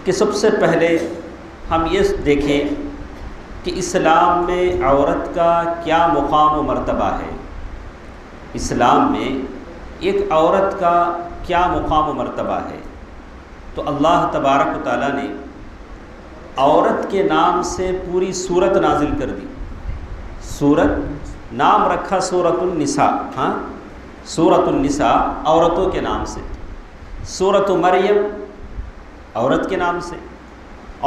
کہ سب سے پہلے ہم یہ دیکھیں کہ اسلام میں عورت کا کیا مقام و مرتبہ ہے۔ اسلام میں ایک عورت کا کیا مقام و مرتبہ ہے؟ تو اللہ تبارک و تعالیٰ نے عورت کے نام سے پوری سورت نازل کر دی۔ سورت نام رکھا سورۃ النساء، سورۃ النساء عورتوں کے نام سے، سورۃ مریم عورت کے نام سے،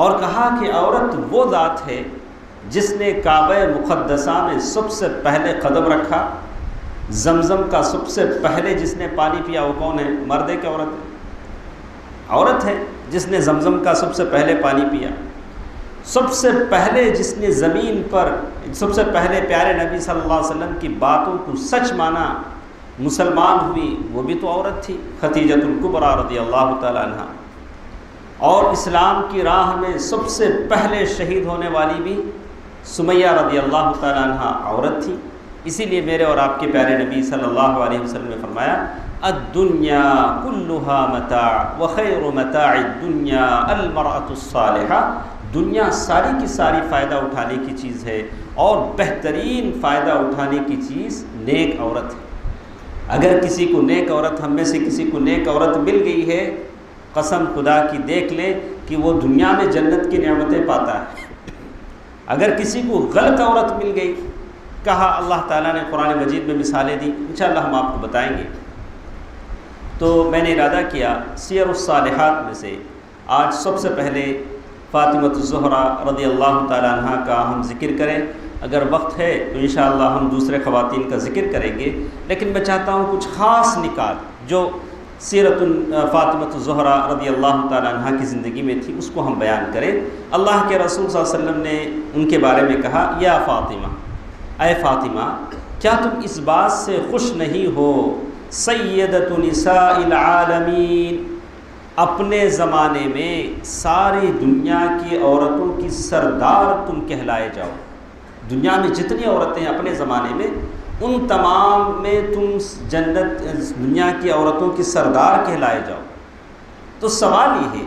اور کہا کہ عورت وہ ذات ہے جس نے کعبہ مقدسہ میں سب سے پہلے قدم رکھا، زمزم کا سب سے پہلے جس نے پانی پیا وہ کون ہے؟ مرد ہے کہ عورت ہے؟ عورت ہے جس نے زمزم کا سب سے پہلے پانی پیا۔ سب سے پہلے جس نے زمین پر سب سے پہلے پیارے نبی صلی اللہ علیہ وسلم کی باتوں کو سچ مانا، مسلمان ہوئی، وہ بھی تو عورت تھی، خدیجۃ الکبریٰ رضی اللہ تعالی عنہا۔ اور اسلام کی راہ میں سب سے پہلے شہید ہونے والی بھی سمیہ رضی اللہ تعالی عنہا عورت تھی۔ اسی لیے میرے اور آپ کے پیارے نبی صلی اللہ علیہ وسلم نے فرمایا الدنیا کلھا متاع وخیر متاع الدنیا المرأة الصالحہ، دنیا ساری کی ساری فائدہ اٹھانے کی چیز ہے اور بہترین فائدہ اٹھانے کی چیز نیک عورت ہے۔ اگر کسی کو نیک عورت، ہم میں سے کسی کو نیک عورت مل گئی ہے، قسم خدا کی دیکھ لے کہ وہ دنیا میں جنت کی نعمتیں پاتا ہے۔ اگر کسی کو غلط عورت مل گئی، کہا اللہ تعالیٰ نے قرآن مجید میں مثالیں دی، انشاءاللہ ہم آپ کو بتائیں گے۔ تو میں نے ارادہ کیا سیر الصالحات میں سے آج سب سے پہلے فاطمہ الزہرا رضی اللہ تعالیٰ عنہ کا ہم ذکر کریں۔ اگر وقت ہے تو انشاءاللہ ہم دوسرے خواتین کا ذکر کریں گے، لیکن میں چاہتا ہوں کچھ خاص نکات جو سیرت فاطمہ الزہرا رضی اللہ تعالیٰ عنہ کی زندگی میں تھی اس کو ہم بیان کریں۔ اللہ کے رسول صلی اللہ علیہ وسلم نے ان کے بارے میں کہا یا فاطمہ، اے فاطمہ، کیا تم اس بات سے خوش نہیں ہو سیدۃ نساء العالمین، اپنے زمانے میں ساری دنیا کی عورتوں کی سردار تم کہلائے جاؤ۔ دنیا میں جتنی عورتیں اپنے زمانے میں ان تمام میں تم جنت دنیا کی عورتوں کی سردار کہلائے جاؤ۔ تو سوال یہ ہے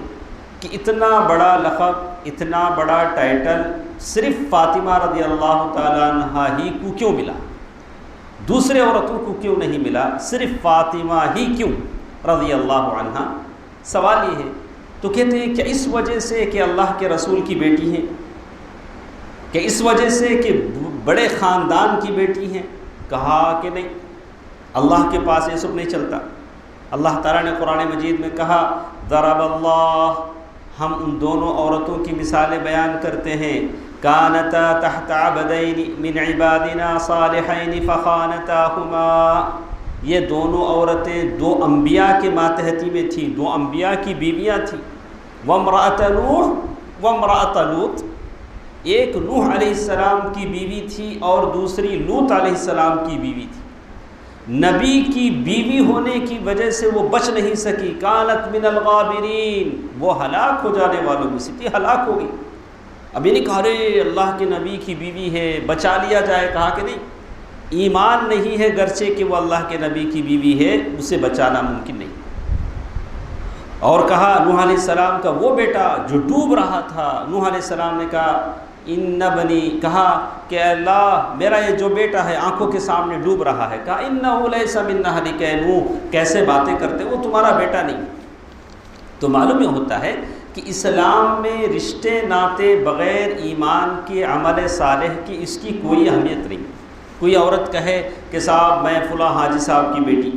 کہ اتنا بڑا لقب، اتنا بڑا ٹائٹل صرف فاطمہ رضی اللہ تعالیٰ عنہ ہی کو کیوں ملا؟ دوسرے عورتوں کو کیوں نہیں ملا؟ صرف فاطمہ ہی کیوں رضی اللہ عنہ؟ سوال یہ ہے۔ تو کہتے ہیں کہ اس وجہ سے کہ اللہ کے رسول کی بیٹی ہیں، کہ اس وجہ سے کہ بڑے خاندان کی بیٹی ہیں؟ کہا کہ نہیں، اللہ کے پاس یہ سب نہیں چلتا۔ اللہ تعالیٰ نے قرآن مجید میں کہا ضرب اللہ، ہم ان دونوں عورتوں کی مثالیں بیان کرتے ہیں، کانتا تحت عبدین من عبادنا صالحین فخانتاہما، یہ دونوں عورتیں دو انبیاء کے ماتحتی میں تھیں، دو انبیاء کی بیویاں تھیں، وامرأۃ نوح وامرأۃ لوط، ایک نوح علیہ السلام کی بیوی تھی اور دوسری لوط علیہ السلام کی بیوی تھی۔ نبی کی بیوی ہونے کی وجہ سے وہ بچ نہیں سکی، کانت من الغابرین، وہ ہلاک ہو جانے والوں میں سے تھی، ہلاک ہو گئی۔ ابھی نہیں کہا رے اللہ کے نبی کی بیوی ہے بچا لیا جائے، کہا کہ نہیں، ایمان نہیں ہے گرچہ کہ وہ اللہ کے نبی کی بیوی ہے، اسے بچانا ممکن نہیں۔ اور کہا نوح علیہ السلام کا وہ بیٹا جو ڈوب رہا تھا، نوح علیہ السلام نے کہا ان بنی، کہا کہ اللہ میرا یہ جو بیٹا ہے آنکھوں کے سامنے ڈوب رہا ہے، کہا انہ لیس من اہلک، نوح کیسے باتیں کرتے، وہ تمہارا بیٹا نہیں۔ تو معلوم یہ ہوتا ہے کہ اسلام میں رشتے ناتے بغیر ایمان کے عمل صالح کی اس کی کوئی اہمیت نہیں۔ کوئی عورت کہے کہ صاحب میں فلاں حاجی صاحب کی بیٹی،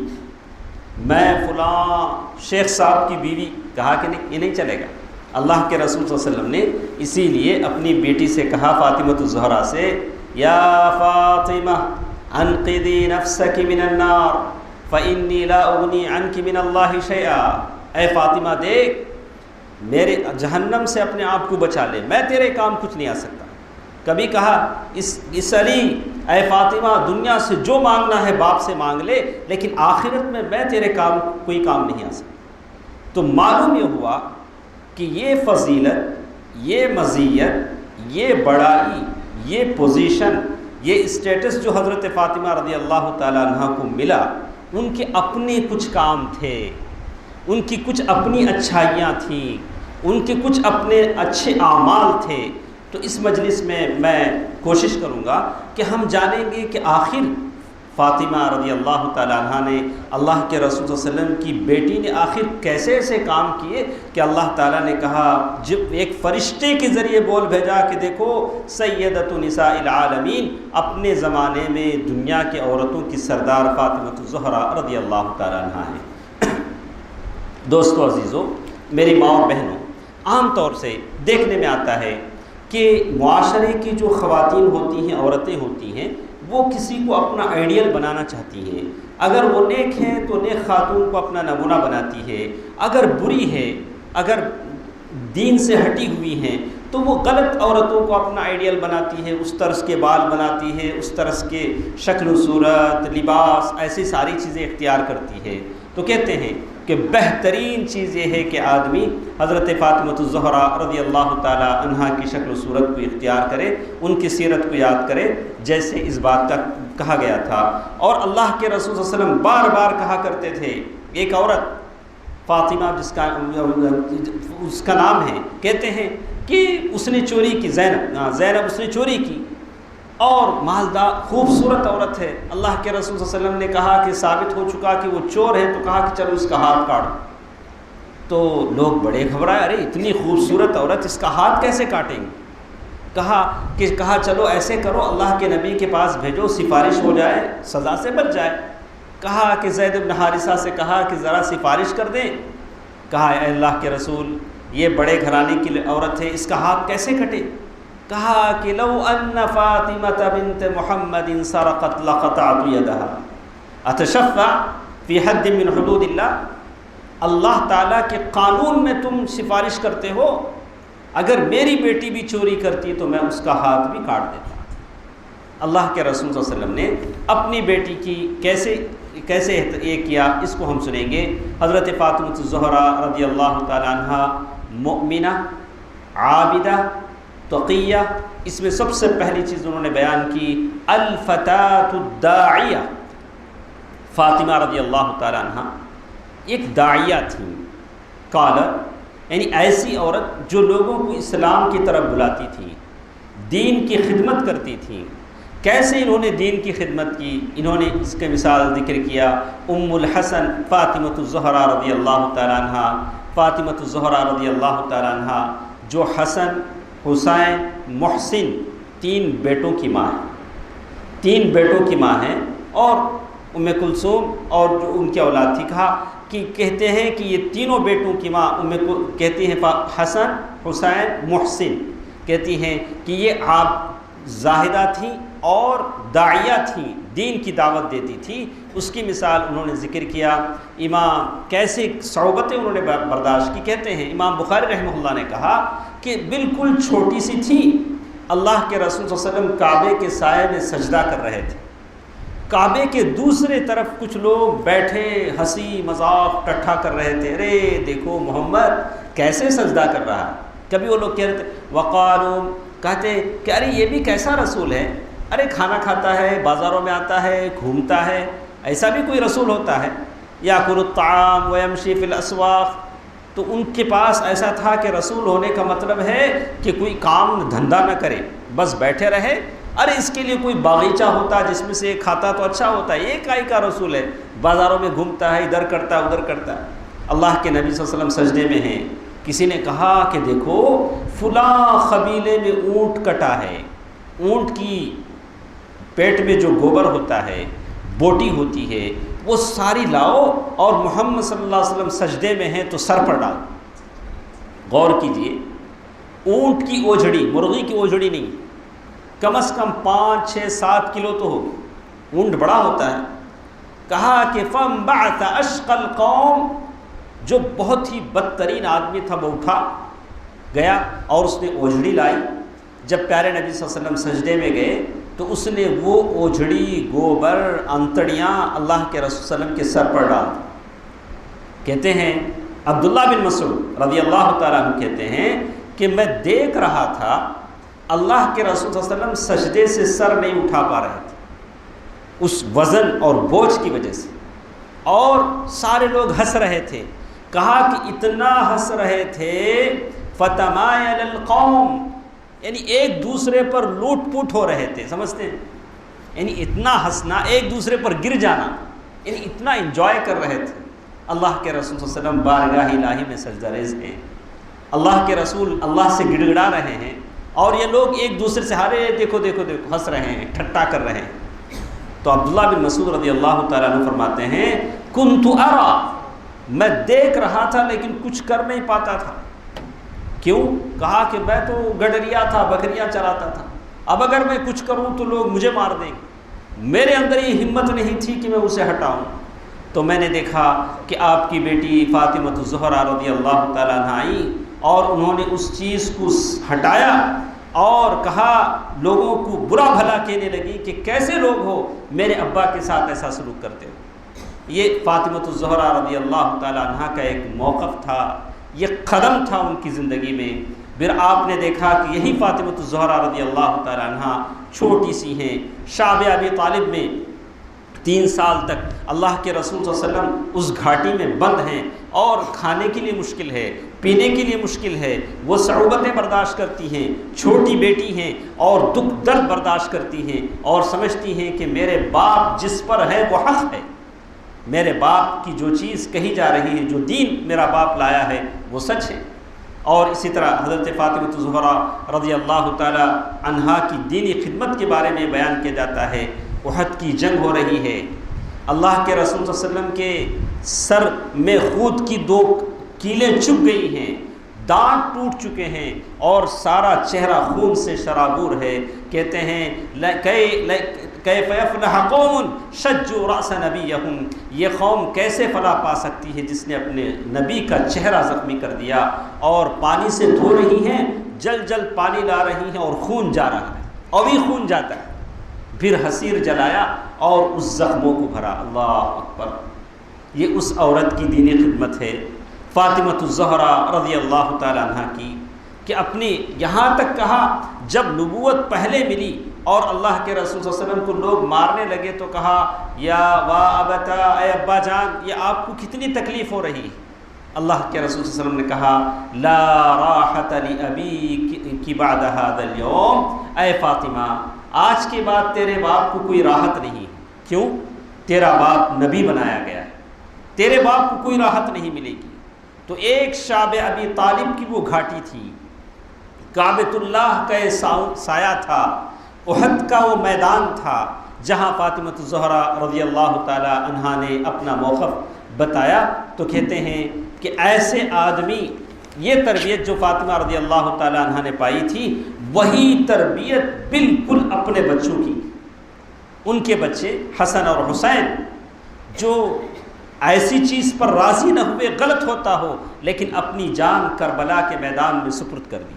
میں فلاں شیخ صاحب کی بیوی، کہا کہ نہیں، یہ نہیں چلے گا۔ اللہ کے رسول صلی اللہ علیہ وسلم نے اسی لیے اپنی بیٹی سے کہا فاطمہ الزہرا سے یا فاطمہ انقذی نفسک من النار فانی لا اغنی عنک من اللہ شیئا، اے فاطمہ دیکھ میرے جہنم سے اپنے آپ کو بچا لے، میں تیرے کام کچھ نہیں آ سکتا۔ کبھی کہا اس علی اے فاطمہ دنیا سے جو مانگنا ہے باپ سے مانگ لے، لیکن آخرت میں تیرے کام کوئی کام نہیں آ سکتا۔ تو معلوم یہ ہوا کہ یہ فضیلت، یہ مزیت، یہ بڑائی، یہ پوزیشن، یہ اسٹیٹس جو حضرت فاطمہ رضی اللہ تعالیٰ عنہ کو ملا، ان کے اپنے کچھ کام تھے، ان کی کچھ اپنی اچھائیاں تھیں، ان کے کچھ اپنے اچھے اعمال تھے، تو اس مجلس میں کوشش کروں گا کہ ہم جانیں گے کہ آخر فاطمہ رضی اللہ تعالیٰ عنہ نے اللہ کے رسول صلی اللہ علیہ وسلم کی بیٹی نے آخر کیسے ایسے کام کیے کہ اللہ تعالیٰ نے کہا، جب ایک فرشتے کے ذریعے بول بھیجا کہ دیکھو سیدۃ نساء العالمین، اپنے زمانے میں دنیا کے عورتوں کی سردار فاطمہ الزہرا رضی اللہ تعالیٰ عنہ ہیں۔ دوستو عزیزو، میری ماں اور بہنوں، عام طور سے دیکھنے میں آتا ہے کہ معاشرے کی جو خواتین ہوتی ہیں، عورتیں ہوتی ہیں، وہ کسی کو اپنا آئیڈیل بنانا چاہتی ہیں۔ اگر وہ نیک ہیں تو نیک خاتون کو اپنا نمونہ بناتی ہے، اگر بری ہے، اگر دین سے ہٹی ہوئی ہیں تو وہ غلط عورتوں کو اپنا آئیڈیل بناتی ہے، اس طرز کے بال بناتی ہے، اس طرز کے شکل و صورت، لباس، ایسی ساری چیزیں اختیار کرتی ہے۔ تو کہتے ہیں کہ بہترین چیز یہ ہے کہ آدمی حضرت فاطمہ الزہرا رضی اللہ تعالی عنہا کی شکل و صورت کو اختیار کرے، ان کی سیرت کو یاد کرے، جیسے اس بات کا کہا گیا تھا۔ اور اللہ کے رسول صلی اللہ علیہ وسلم بار بار کہا کرتے تھے، ایک عورت فاطمہ اس کا نام ہے، کہتے ہیں کہ اس نے چوری کی، زینب اس نے چوری کی، اور مالدار خوبصورت عورت ہے۔ اللہ کے رسول صلی اللہ علیہ وسلم نے کہا کہ ثابت ہو چکا کہ وہ چور ہے، تو کہا کہ چلو اس کا ہاتھ کاٹو۔ تو لوگ بڑے گھبرائے، ارے اتنی خوبصورت عورت، اس کا ہاتھ کیسے کاٹیں گے؟ کہا چلو ایسے کرو، اللہ کے نبی کے پاس بھیجو، سفارش ہو جائے، سزا سے بچ جائے۔ کہا کہ زید بن حارثہ سے کہا کہ ذرا سفارش کر دیں۔ کہا اے اللہ کے رسول، یہ بڑے گھرانے کی عورت ہے، اس کا ہاتھ کیسے کٹے؟ کہا کہ لو ان فاطمۃ بنت محمد سرقت لقطعت یدها اتشفع فی حد من حدود اللہ۔ اللہ تعالیٰ کے قانون میں تم سفارش کرتے ہو، اگر میری بیٹی بھی چوری کرتی تو میں اس کا ہاتھ بھی کاٹ دیتا۔ اللہ کے رسول صلی اللہ علیہ وسلم نے اپنی بیٹی کی کیسے یہ کیا، اس کو ہم سنیں گے۔ حضرت فاطمہ الزہرا رضی اللہ تعالی عنہا مؤمنہ، عابدہ، تقیہ، اس میں سب سے پہلی چیز انہوں نے بیان کی الفتاۃ الداعیہ۔ فاطمہ رضی اللہ تعالی عنہا ایک داعیہ تھیں، کالر، یعنی ایسی عورت جو لوگوں کو اسلام کی طرف بلاتی تھی، دین کی خدمت کرتی تھی۔ کیسے انہوں نے دین کی خدمت کی؟ انہوں نے اس کے مثال ذکر کیا ام الحسن فاطمہ الزہرا رضی اللہ تعالی عنہ۔ فاطمہ الزہرا رضی اللہ تعالی عنہ جو حسن، حسین، محسن، تین بیٹوں کی ماں ہیں، اور ام کلثوم اور جو ان کی اولاد تھی، کہا کہ کہتے ہیں کہ یہ تینوں بیٹوں کی ماں کہتی ہیں حسن، حسین، محسن، کہتی ہیں کہ یہ آپ زاہدہ تھیں اور داعیہ تھیں، دین کی دعوت دیتی تھی۔ اس کی مثال انہوں نے ذکر کیا۔ امام کیسے صعوبتیں انہوں نے برداشت کی، کہتے ہیں امام بخاری رحمہ اللہ نے کہا کہ بالکل چھوٹی سی تھی، اللہ کے رسول صلی اللہ علیہ وسلم کعبے کے سائے میں سجدہ کر رہے تھے، کعبے کے دوسرے طرف کچھ لوگ بیٹھے ہنسی مذاق ٹٹھا کر رہے تھے، ارے دیکھو محمد کیسے سجدہ کر رہا ہے۔ کبھی وہ لوگ کہہ رہے تھے وقالوا، کہتے کہ ارے یہ بھی کیسا رسول ہے، ارے کھانا کھاتا ہے، بازاروں میں آتا ہے، گھومتا ہے، ایسا بھی کوئی رسول ہوتا ہے؟ یاکل الطعام ویمشی فی الاسواق۔ تو ان کے پاس ایسا تھا کہ رسول ہونے کا مطلب ہے کہ کوئی کام دھندا نہ کرے، بس بیٹھے رہے۔ ارے اس کے لیے کوئی باغیچہ ہوتا جس میں سے کھاتا تو اچھا ہوتا ہے، یہ کائی کا رسول ہے، بازاروں میں گھومتا ہے، ادھر کرتا ہے ادھر کرتا ہے۔ اللہ کے نبی صلی اللہ علیہ وسلم سجدے میں ہیں، کسی نے کہا کہ دیکھو فلاں قبیلے میں اونٹ کٹا ہے، اونٹ کی پیٹ میں جو گوبر ہوتا ہے، بوٹی ہوتی ہے، وہ ساری لاؤ، اور محمد صلی اللہ علیہ وسلم سجدے میں ہیں تو سر پر ڈال۔ غور کیجئے، اونٹ کی اوجھڑی، مرغی کی اوجھڑی نہیں، کم از کم 5، 6، 7 کلو تو ہوگی، اونٹ بڑا ہوتا ہے۔ کہا کہ فَانبَعَثَ أَشْقَى الْقَوْمِ، جو بہت ہی بدترین آدمی تھا وہ اٹھا گیا اور اس نے اوجھڑی لائی۔ جب پیارے نبی صلی اللہ علیہ وسلم سجدے میں گئے تو اس نے وہ اوجھڑی، گوبر، انتڑیاں اللہ کے رسول صلی اللہ علیہ وسلم کے سر پر ڈال دی۔ کہتے ہیں عبداللہ بن مسعود رضی اللہ تعالیٰ عنہ کہتے ہیں کہ میں دیکھ رہا تھا اللہ کے رسول صلی اللہ علیہ وسلم سجدے سے سر نہیں اٹھا پا رہے تھے اس وزن اور بوجھ کی وجہ سے، اور سارے لوگ ہنس رہے تھے۔ کہا کہ اتنا ہنس رہے تھے فتمایل القوم، یعنی ایک دوسرے پر لوٹ پوٹ ہو رہے تھے، سمجھتے ہیں؟ یعنی اتنا ہنسنا، ایک دوسرے پر گر جانا، یعنی اتنا انجوائے کر رہے تھے۔ اللہ کے رسول صلی اللہ علیہ وسلم بارگاہ الہی میں سجدہ ریز ہیں، اللہ کے رسول اللہ سے گڑ گڑا رہے ہیں، اور یہ لوگ ایک دوسرے سے ہارے دیکھو دیکھو دیکھو ہنس رہے ہیں، ٹھٹا کر رہے ہیں۔ تو عبداللہ بن مسعود رضی اللہ تعالیٰ عنہ فرماتے ہیں کنت ارى، میں دیکھ رہا تھا لیکن کچھ کر نہیں پاتا تھا۔ کیوں؟ کہا کہ میں تو گڈریا تھا، بکریاں چراتا تھا، اب اگر میں کچھ کروں تو لوگ مجھے مار دیں گے، میرے اندر یہ ہمت نہیں تھی کہ میں اسے ہٹاؤں۔ تو میں نے دیکھا کہ آپ کی بیٹی فاطمہ الزہرا رضی اللہ تعالیٰ عنہ آئیں اور انہوں نے اس چیز کو ہٹایا اور کہا، لوگوں کو برا بھلا کہنے لگی کہ کیسے لوگ ہو میرے ابا کے ساتھ ایسا سلوک کرتے ہو۔ یہ فاطمہ الزہرا رضی اللہ تعالیٰ عنہ کا ایک موقف تھا، یہ قدم تھا ان کی زندگی میں۔ پھر آپ نے دیکھا کہ یہی فاطمہ الزہرا رضی اللہ تعالیٰ عنہ چھوٹی سی ہیں، شعب ابی طالب میں 3 سال تک اللہ کے رسول صلی اللہ علیہ وسلم اس گھاٹی میں بند ہیں، اور کھانے کے لیے مشکل ہے، پینے کے لیے مشکل ہے، وہ صعوبتیں برداشت کرتی ہیں، چھوٹی بیٹی ہیں اور دکھ درد برداشت کرتی ہیں، اور سمجھتی ہیں کہ میرے باپ جس پر ہے وہ حق ہے، میرے باپ کی جو چیز کہی جا رہی ہے، جو دین میرا باپ لایا ہے وہ سچ ہے۔ اور اسی طرح حضرت فاطمہ الزہرا رضی اللہ تعالی عنہا کی دینی خدمت کے بارے میں بیان کیا جاتا ہے۔ احد کی جنگ ہو رہی ہے، اللہ کے رسول صلی اللہ علیہ وسلم کے سر میں خود کی 2 کیلیں چبھ گئی ہیں، دانت ٹوٹ چکے ہیں اور سارا چہرہ خون سے شرابور ہے۔ کہتے ہیں کیف یفلح قوم شجوا رأس نبیہم، یہ قوم کیسے فلاح پا سکتی ہے جس نے اپنے نبی کا چہرہ زخمی کر دیا، اور پانی سے دھو رہی ہیں، جل جل پانی لا رہی ہیں اور خون جا رہا ہے، ابھی خون جاتا ہے۔ پھر حصیر جلایا اور اس زخموں کو بھرا۔ اللہ اکبر، یہ اس عورت کی دینی خدمت ہے فاطمہ الزہرا رضی اللہ تعالی عنہ کی، کہ اپنی یہاں تک کہا جب نبوت پہلے ملی اور اللہ کے رسول صلی اللہ علیہ وسلم کو لوگ مارنے لگے تو کہا یا وا ابتا، اے ابا جان یہ آپ کو کتنی تکلیف ہو رہی ہے؟ اللہ کے رسول صلی اللہ علیہ وسلم نے کہا لا راحت لابی بعد هذا اليوم، اے فاطمہ آج کے بعد تیرے باپ کو کوئی راحت نہیں۔ کیوں؟ تیرا باپ نبی بنایا گیا ہے، تیرے باپ کو کوئی راحت نہیں ملے گی۔ تو ایک شعب ابی طالب کی وہ گھاٹی تھی، کعبۃ اللہ کا سایہ تھا، احد کا وہ میدان تھا جہاں فاطمہ الزہرا رضی اللہ تعالی عنہا نے اپنا موقف بتایا۔ تو کہتے ہیں کہ ایسے آدمی، یہ تربیت جو فاطمہ رضی اللہ تعالی عنہا نے پائی تھی، وہی تربیت بالکل اپنے بچوں کی، ان کے بچے حسن اور حسین جو ایسی چیز پر راضی نہ ہوئے، غلط ہوتا ہو لیکن اپنی جان کربلا کے میدان میں سپرد کر دی۔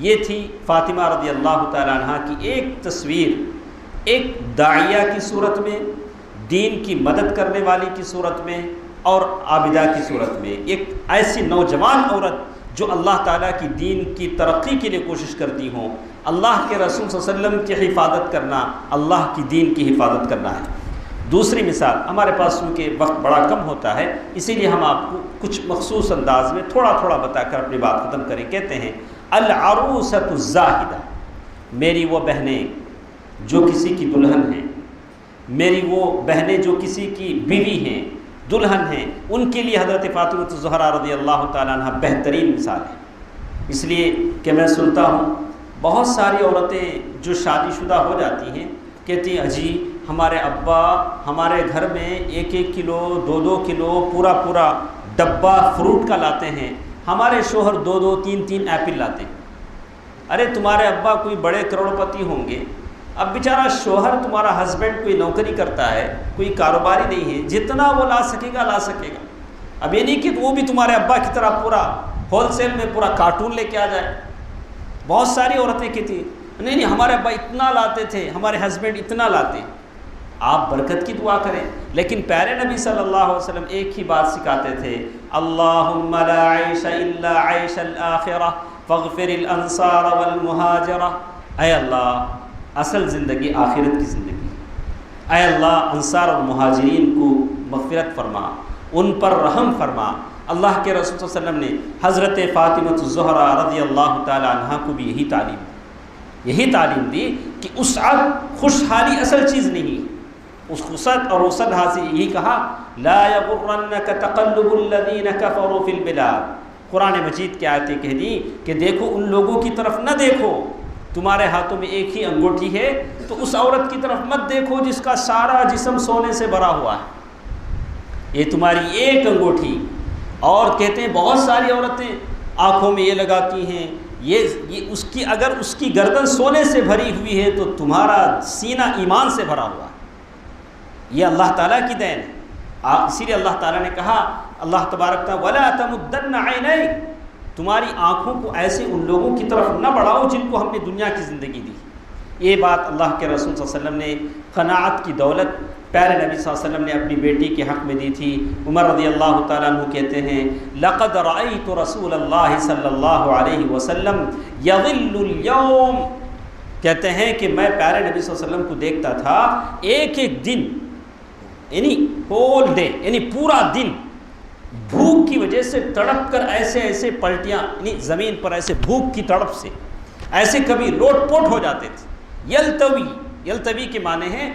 یہ تھی فاطمہ رضی اللہ تعالی عنہ کی ایک تصویر، ایک داعیہ کی صورت میں، دین کی مدد کرنے والی کی صورت میں، اور عابدہ کی صورت میں، ایک ایسی نوجوان عورت جو اللہ تعالیٰ کی دین کی ترقی کے لیے کوشش کرتی ہوں۔ اللہ کے رسول صلی اللہ علیہ وسلم کی حفاظت کرنا، اللہ کی دین کی حفاظت کرنا ہے۔ دوسری مثال، ہمارے پاس چونکہ وقت بڑا کم ہوتا ہے اسی لیے ہم آپ کو کچھ مخصوص انداز میں تھوڑا تھوڑا بتا کر اپنی بات ختم کریں۔ کہتے ہیں العروسۃ الزاہدہ، میری وہ بہنیں جو کسی کی دلہن ہیں، میری وہ بہنیں جو کسی کی بیوی ہیں، دلہن ہیں، ان کے لیے حضرت فاطمہ الزہرا رضی اللہ تعالیٰ عنہ بہترین مثال ہے۔ اس لیے کہ میں سنتا ہوں بہت ساری عورتیں جو شادی شدہ ہو جاتی ہیں کہتی ہیں اجی ہمارے ابا ہمارے گھر میں 1-1 کلو 2-2 کلو پورا ڈبہ فروٹ کا لاتے ہیں، ہمارے شوہر 2-2 3-3 ایپل لاتے ہیں۔ ارے تمہارے ابا کوئی بڑے کروڑپتی ہوں گے، اب بیچارہ شوہر تمہارا ہسبینڈ کوئی نوکری کرتا ہے، کوئی کاروباری نہیں ہے، جتنا وہ لا سکے گا لا سکے گا۔ اب یہ نہیں کہ وہ بھی تمہارے ابا کی طرح پورا ہول سیل میں پورا کارٹون لے کے آ جائے۔ بہت ساری عورتیں کہتی نہیں ہمارے ابا اتنا لاتے تھے، ہمارے ہسبینڈ اتنا لاتے۔ آپ برکت کی دعا کریں، لیکن پیارے نبی صلی اللہ علیہ وسلم ایک ہی بات سکھاتے تھے، اللہم لا عیش الا عیش الآخرہ فاغفر الانصار والمہاجرہ۔ اے اللہ اصل زندگی آخرت کی زندگی، اے اللہ انصار اور مہاجرین کو مغفرت فرما، ان پر رحم فرما، اللہ کے رسول صلی اللہ علیہ وسلم نے حضرت فاطمہ الزہرا رضی اللہ تعالی عنہ کو بھی یہی تعلیم دی کہ وسعت خوشحالی اصل چیز نہیں، اس وسعت اور وسعت حاصل یہی کہا لا یغرنک تقلب الذین کفروا فی البلاد۔ قرآن مجید کی آیتیں کہہ دی کہ دیکھو ان لوگوں کی طرف نہ دیکھو، تمہارے ہاتھوں میں ایک ہی انگوٹھی ہے تو اس عورت کی طرف مت دیکھو جس کا سارا جسم سونے سے بھرا ہوا ہے، یہ تمہاری ایک انگوٹھی۔ اور کہتے ہیں بہت ساری عورتیں آنکھوں میں یہ لگاتی ہیں، یہ اس کی اگر اس کی گردن سونے سے بھری ہوئی ہے تو تمہارا سینہ ایمان سے بھرا ہوا ہے۔ یہ اللہ تعالیٰ کی دین ہے، اسی لیے اللہ تعالیٰ نے کہا، اللہ تبارک تعالیٰ وَلَا تَمُدَّنَّ عَيْنَيْكَ، تمہاری آنکھوں کو ایسے ان لوگوں کی طرف نہ بڑھاؤ جن کو ہم نے دنیا کی زندگی دی۔ یہ بات اللہ کے رسول صلی اللہ علیہ وسلم نے قناعت کی دولت پیارے نبی صلی اللہ علیہ وسلم نے اپنی بیٹی کے حق میں دی تھی۔ عمر رضی اللہ تعالیٰ عنہ کہتے ہیں لَقَدْ رَأَيْتُ رَسُولَ اللَّهِ صلی اللہ علیہ وسلم يَظِلُّ الْيَوْمِ، کہتے ہیں کہ میں پیارے نبی صلی اللہ علیہ وسلم کو دیکھتا تھا ایک ایک دن، یعنی ہول ڈے، یعنی پورا دن بھوک کی وجہ سے تڑپ کر ایسے پلٹیاں، یعنی زمین پر ایسے بھوک کی تڑپ سے ایسے کبھی لوٹ پوٹ ہو جاتے تھے۔ یلتوی کے معنی ہے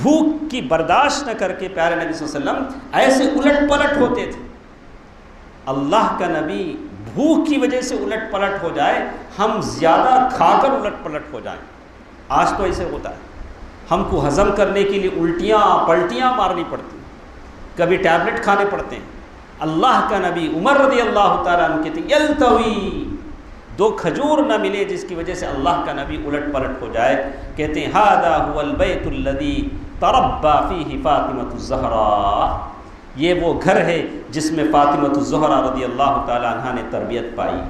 بھوک کی برداشت نہ کر کے پیارے نبی صلی اللہ علیہ وسلم ایسے الٹ پلٹ ہوتے تھے۔ اللہ کا نبی بھوک کی وجہ سے الٹ پلٹ ہو جائے، ہم زیادہ کھا کر الٹ پلٹ ہو جائیں۔ آج تو ایسے ہوتا ہے، ہم کو ہضم کرنے کے لیے الٹیاں پلٹیاں مارنی پڑتی، کبھی ٹیبلٹ کھانے پڑتے ہیں۔ اللہ کا نبی عمر رضی اللہ تعالیٰ عنہ کہتے ہیں یلتوی، دو کھجور نہ ملے جس کی وجہ سے اللہ کا نبی الٹ پلٹ ہو جائے۔ کہتے ہیں ھذا ھو البیت الذی تربی فیہ فاطمہ الزہرا، یہ وہ گھر ہے جس میں فاطمہ الزہرا رضی اللہ تعالیٰ عنہ نے تربیت پائی۔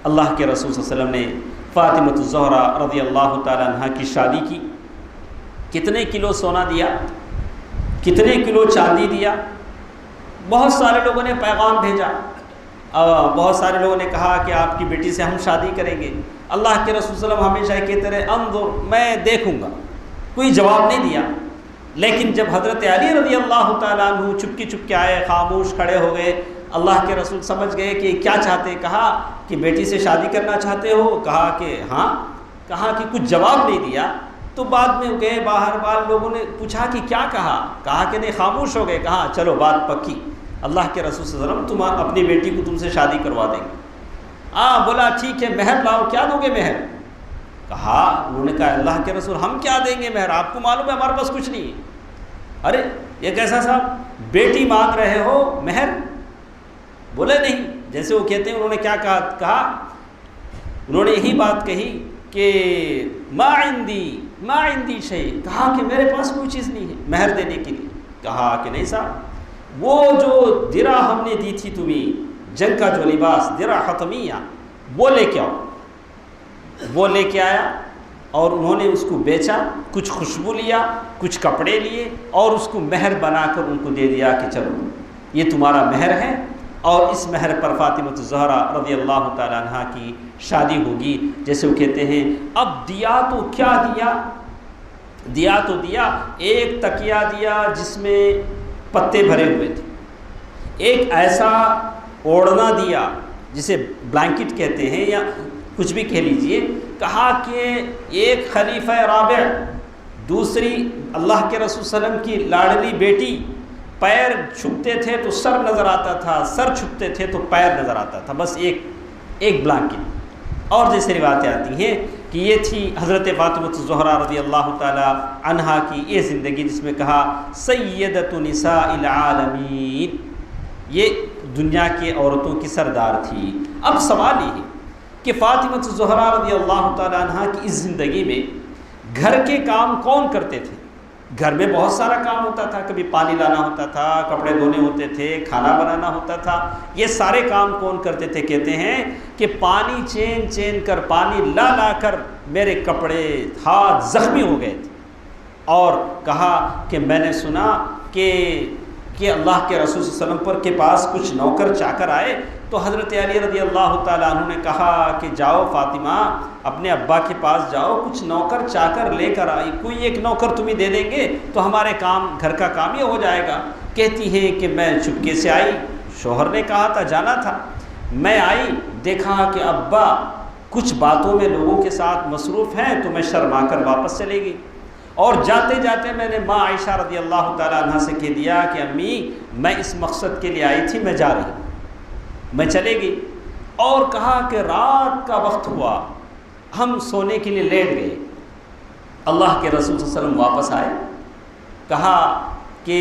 اللہ کے رسول صلی اللہ علیہ وسلم نے فاطمہ الزہرا رضی اللہ تعالیٰ عنہ کی شادی کی، کتنے کلو سونا دیا، کتنے کلو چاندی دیا؟ بہت سارے لوگوں نے پیغام بھیجا، بہت سارے لوگوں نے کہا کہ آپ کی بیٹی سے ہم شادی کریں گے۔ اللہ کے رسول صلی اللہ علیہ وسلم ہمیشہ کہتے رہے انظر، میں دیکھوں گا، کوئی جواب نہیں دیا۔ لیکن جب حضرت علی رضی اللہ تعالیٰ عنہ چپ کے آئے، خاموش کھڑے ہو گئے، اللہ کے رسول سمجھ گئے کہ کیا چاہتے، کہا کہ بیٹی سے شادی کرنا چاہتے ہو؟ کہا کہ ہاں، کہا کہ کچھ جواب نہیں دیا۔ تو بعد میں گئے باہر، بعد لوگوں نے پوچھا کہ کیا کہا کہ نہیں، خاموش ہو گئے۔ کہا چلو بات پکی، اللہ کے رسول صلی اللہ علیہ وسلم تم اپنی بیٹی کو تم سے شادی کروا دیں گے۔ بولا ٹھیک ہے، مہر لاؤ، کیا دو گے مہر؟ کہا، انہوں نے کہا اللہ کے رسول ہم کیا دیں گے مہر، آپ کو معلوم ہے ہمارے پاس کچھ نہیں ہے۔ ارے یہ کیسا صاحب، بیٹی مانگ رہے ہو مہر؟ بولے نہیں، جیسے وہ کہتے ہیں انہوں نے کیا کہا، انہوں نے یہی بات کہی کہ ما عندی شیء، کہا کہ میرے پاس کوئی چیز نہیں ہے مہر دینے کے لیے۔ کہا کہ نہیں صاحب، وہ جو درع ہم نے دی تھی تمہیں، جنگ کا جو لباس درع حتمیہ، وہ لے کے آؤ۔ وہ لے کے آیا اور انہوں نے اس کو بیچا، کچھ خوشبو لیا، کچھ کپڑے لیے اور اس کو مہر بنا کر ان کو دے دیا کہ چلو یہ تمہارا مہر ہے، اور اس مہر پر فاطمہ الزہرا رضی اللہ تعالیٰ عنہ کی شادی ہوگی۔ جیسے وہ کہتے ہیں اب دیا تو کیا دیا تو دیا، ایک تکیہ دیا جس میں پتے بھرے ہوئے تھے، ایک ایسا اوڑھنا دیا جسے بلینکٹ کہتے ہیں یا کچھ بھی کہہ لیجئے۔ کہا کہ ایک خلیفہ رابع، دوسری اللہ کے رسول صلی اللہ علیہ وسلم کی لاڈلی بیٹی، پیر چھپتے تھے تو سر نظر آتا تھا، سر چھپتے تھے تو پیر نظر آتا تھا، بس ایک بلینکٹ۔ اور جیسے روایتیں آتی ہیں کہ یہ تھی حضرت فاطمہ الزہرا رضی اللہ تعالی عنہا کی یہ زندگی جس میں کہا سیدۃ نساء العالمین، یہ دنیا کی عورتوں کی سردار تھی۔ اب سوال یہ ہے کہ فاطمہ الزہرا رضی اللہ تعالی عنہا کی اس زندگی میں گھر کے کام کون کرتے تھے؟ گھر میں بہت سارا کام ہوتا تھا، کبھی پانی لانا ہوتا تھا، کپڑے دھونے ہوتے تھے، کھانا بنانا ہوتا تھا، یہ سارے کام کون کرتے تھے؟ کہتے ہیں کہ پانی چین کر، پانی لا کر میرے کپڑے ہاتھ زخمی ہو گئے تھے۔ اور کہا کہ میں نے سنا کہ اللہ کے رسول صلی اللہ علیہ وسلم کے پاس کچھ نوکر چاکر آئے تو حضرت علی رضی اللہ تعالیٰ عنہ نے کہا کہ جاؤ فاطمہ اپنے ابا کے پاس جاؤ، کچھ نوکر چاکر لے کر آئی، کوئی ایک نوکر تمہیں دے دیں گے تو ہمارے کام، گھر کا کام یہ ہو جائے گا۔ کہتی ہیں کہ میں چپکے سے آئی، شوہر نے کہا تھا جانا تھا، میں آئی دیکھا کہ ابا کچھ باتوں میں لوگوں کے ساتھ مصروف ہیں تو میں شرما کر واپس چلے گئی، اور جاتے جاتے میں نے ماں عائشہ رضی اللہ تعالیٰ عنہ سے کہہ دیا کہ امی میں اس مقصد کے لیے آئی تھی، میں جا رہی ہوں، میں چلے گئی، اور کہا کہ رات کا وقت ہوا، ہم سونے کے لیے لیٹ گئے، اللہ کے رسول صلی اللہ علیہ وسلم واپس آئے، کہا کہ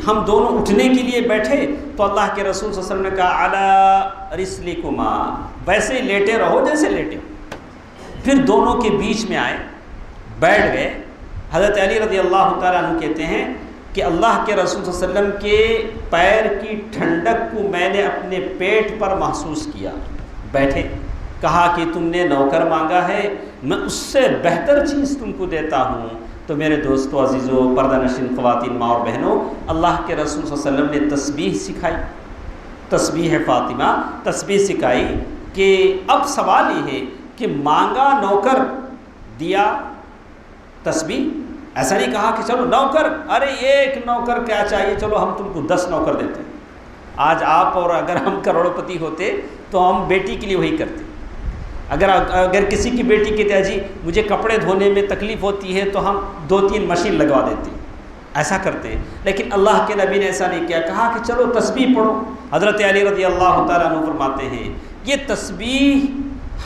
ہم دونوں اٹھنے کے لیے بیٹھے تو اللہ کے رسول صلی اللہ علیہ وسلم نے کہا علی رسلکما، ویسے ہی لیٹے رہو جیسے لیٹے ہو، پھر دونوں کے بیچ میں آئے، بیٹھ گئے۔ حضرت علی رضی اللہ تعالیٰ عنہ کہتے ہیں کہ اللہ کے رسول صلی اللہ علیہ وسلم کے پیر کی ٹھنڈک کو میں نے اپنے پیٹ پر محسوس کیا، بیٹھے، کہا کہ تم نے نوکر مانگا ہے، میں اس سے بہتر چیز تم کو دیتا ہوں۔ تو میرے دوستو عزیزو، پردہ نشین خواتین، ماں اور بہنوں، اللہ کے رسول صلی اللہ علیہ وسلم نے تسبیح سکھائی، تسبیح فاطمہ، تسبیح سکھائی کہ اب سوال یہ ہے کہ مانگا نوکر دیا تسبیح، ایسا نہیں کہا کہ چلو نوکر، ارے ایک نوکر کیا چاہیے، چلو ہم تم کو 10 نوکر دیتے ہیں۔ آج آپ اور اگر ہم کروڑ پتی ہوتے تو ہم بیٹی کے لیے وہی کرتے، اگر کسی کی بیٹی کہتے ہیں جی مجھے کپڑے دھونے میں تکلیف ہوتی ہے تو ہم 2-3 مشین لگوا دیتے ہیں، ایسا کرتے ہیں، لیکن اللہ کے نبی نے ایسا نہیں کیا، کہا کہ چلو تسبیح پڑھو۔ حضرت علی رضی اللہ تعالیٰ عنہ فرماتے ہیں یہ تسبیح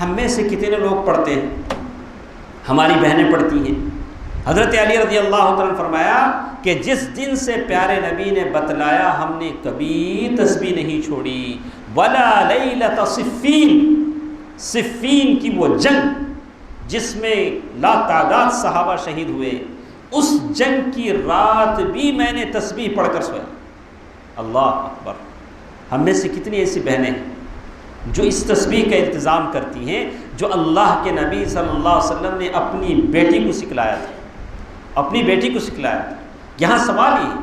ہم میں سے کتنے لوگ پڑھتے ہیں؟ ہماری بہنیں پڑھتی ہیں۔ حضرت علی رضی اللہ تعالیٰ عنہ فرمایا کہ جس دن سے پیارے نبی نے بتلایا ہم نے کبھی تسبیح نہیں چھوڑی، ولا لیلۃ صفین، صفین کی وہ جنگ جس میں لا تعداد صحابہ شہید ہوئے، اس جنگ کی رات بھی میں نے تسبیح پڑھ کر سویا۔ اللہ اکبر! ہم میں سے کتنی ایسی بہنیں ہیں جو اس تسبیح کا انتظام کرتی ہیں، جو اللہ کے نبی صلی اللہ علیہ وسلم نے اپنی بیٹی کو سکھلایا تھا، اپنی بیٹی کو سکھلایا تھا۔ یہاں سوال یہ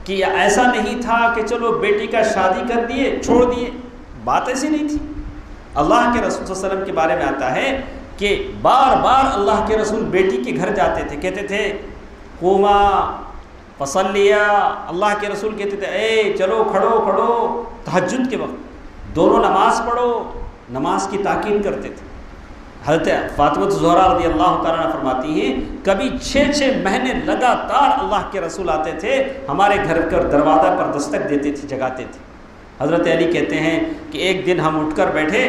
کہ ایسا نہیں تھا کہ چلو بیٹی کا شادی کر دیے چھوڑ دیے، بات ایسی نہیں تھی۔ اللہ کے رسول صلی اللہ علیہ وسلم کے بارے میں آتا ہے کہ بار بار اللہ کے رسول بیٹی کے گھر جاتے تھے، کہتے تھے قوما فصلیا، اللہ کے رسول کہتے تھے اے چلو کھڑو، تہجد کے وقت دونوں نماز پڑھو، نماز کی تاکید کرتے تھے۔ حضرت فاطمہ الزہرا رضی اللہ تعالیٰ عنہ فرماتی ہیں کبھی 6 مہینے لگاتار اللہ کے رسول آتے تھے، ہمارے گھر کا دروازہ پر دستک دیتے تھے، جگاتے تھے۔ حضرت علی کہتے ہیں کہ ایک دن ہم اٹھ کر بیٹھے،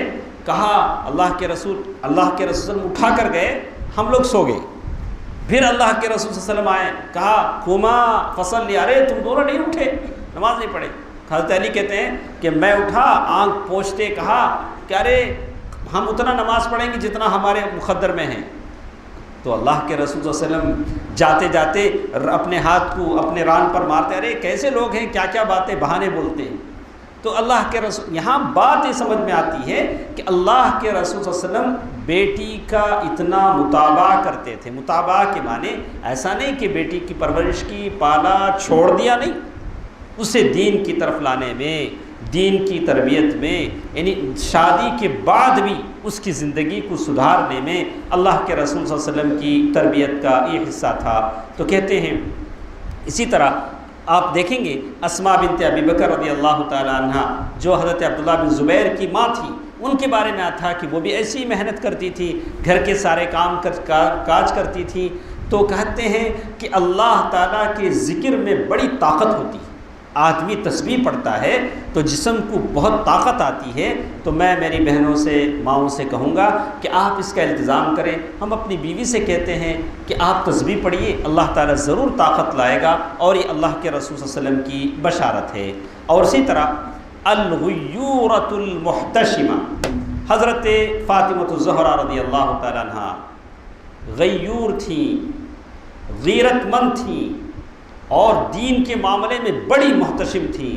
کہا اللہ کے رسول اٹھا کر گئے، ہم لوگ سو گئے، پھر اللہ کے رسول صلی اللہ علیہ وسلم آئے، کہا قوما فصلی، ارے تم دونوں نہیں اٹھے، نماز نہیں پڑھے۔ حضرت علی کہتے ہیں کہ میں اٹھا، آنکھ پوچھتے کہا کہ ارے ہم اتنا نماز پڑھیں گے جتنا ہمارے مقدر میں ہیں۔ تو اللہ کے رسول صلی اللہ علیہ وسلم جاتے جاتے اپنے ہاتھ کو اپنے ران پر مارتے، ارے کیسے لوگ ہیں، کیا کیا باتیں بہانے بولتے ہیں۔ تو اللہ کے رسول، یہاں بات یہ سمجھ میں آتی ہے کہ اللہ کے رسول صلی اللہ علیہ وسلم بیٹی کا اتنا مطالبہ کرتے تھے۔ مطالبہ کے معنی ایسا نہیں کہ بیٹی کی پرورش کی، پالا، چھوڑ دیا، نہیں، اسے دین کی طرف لانے میں، دین کی تربیت میں، یعنی شادی کے بعد بھی اس کی زندگی کو سدھارنے میں اللہ کے رسول صلی اللہ علیہ وسلم کی تربیت کا یہ حصہ تھا۔ تو کہتے ہیں اسی طرح آپ دیکھیں گے اسماء بنت ابی بکر رضی اللہ تعالیٰ عنہ جو حضرت عبداللہ بن زبیر کی ماں تھی، ان کے بارے میں تھا کہ وہ بھی ایسی محنت کرتی تھی، گھر کے سارے کام کاج کرتی تھی۔ تو کہتے ہیں کہ اللہ تعالیٰ کے ذکر میں بڑی طاقت ہوتی ہے، آدمی تسبیح پڑھتا ہے تو جسم کو بہت طاقت آتی ہے۔ تو میں میری بہنوں سے، ماؤں سے کہوں گا کہ آپ اس کا التزام کریں۔ ہم اپنی بیوی سے کہتے ہیں کہ آپ تسبیح پڑھیے، اللہ تعالیٰ ضرور طاقت لائے گا، اور یہ اللہ کے رسول صلی اللہ علیہ وسلم کی بشارت ہے۔ اور اسی طرح الغیورۃ المحتشمہ، حضرت فاطمہ الزہرا رضی اللہ تعالیٰ عنہ غیور تھیں، غیرت مند تھیں، اور دین کے معاملے میں بڑی محتشم تھی۔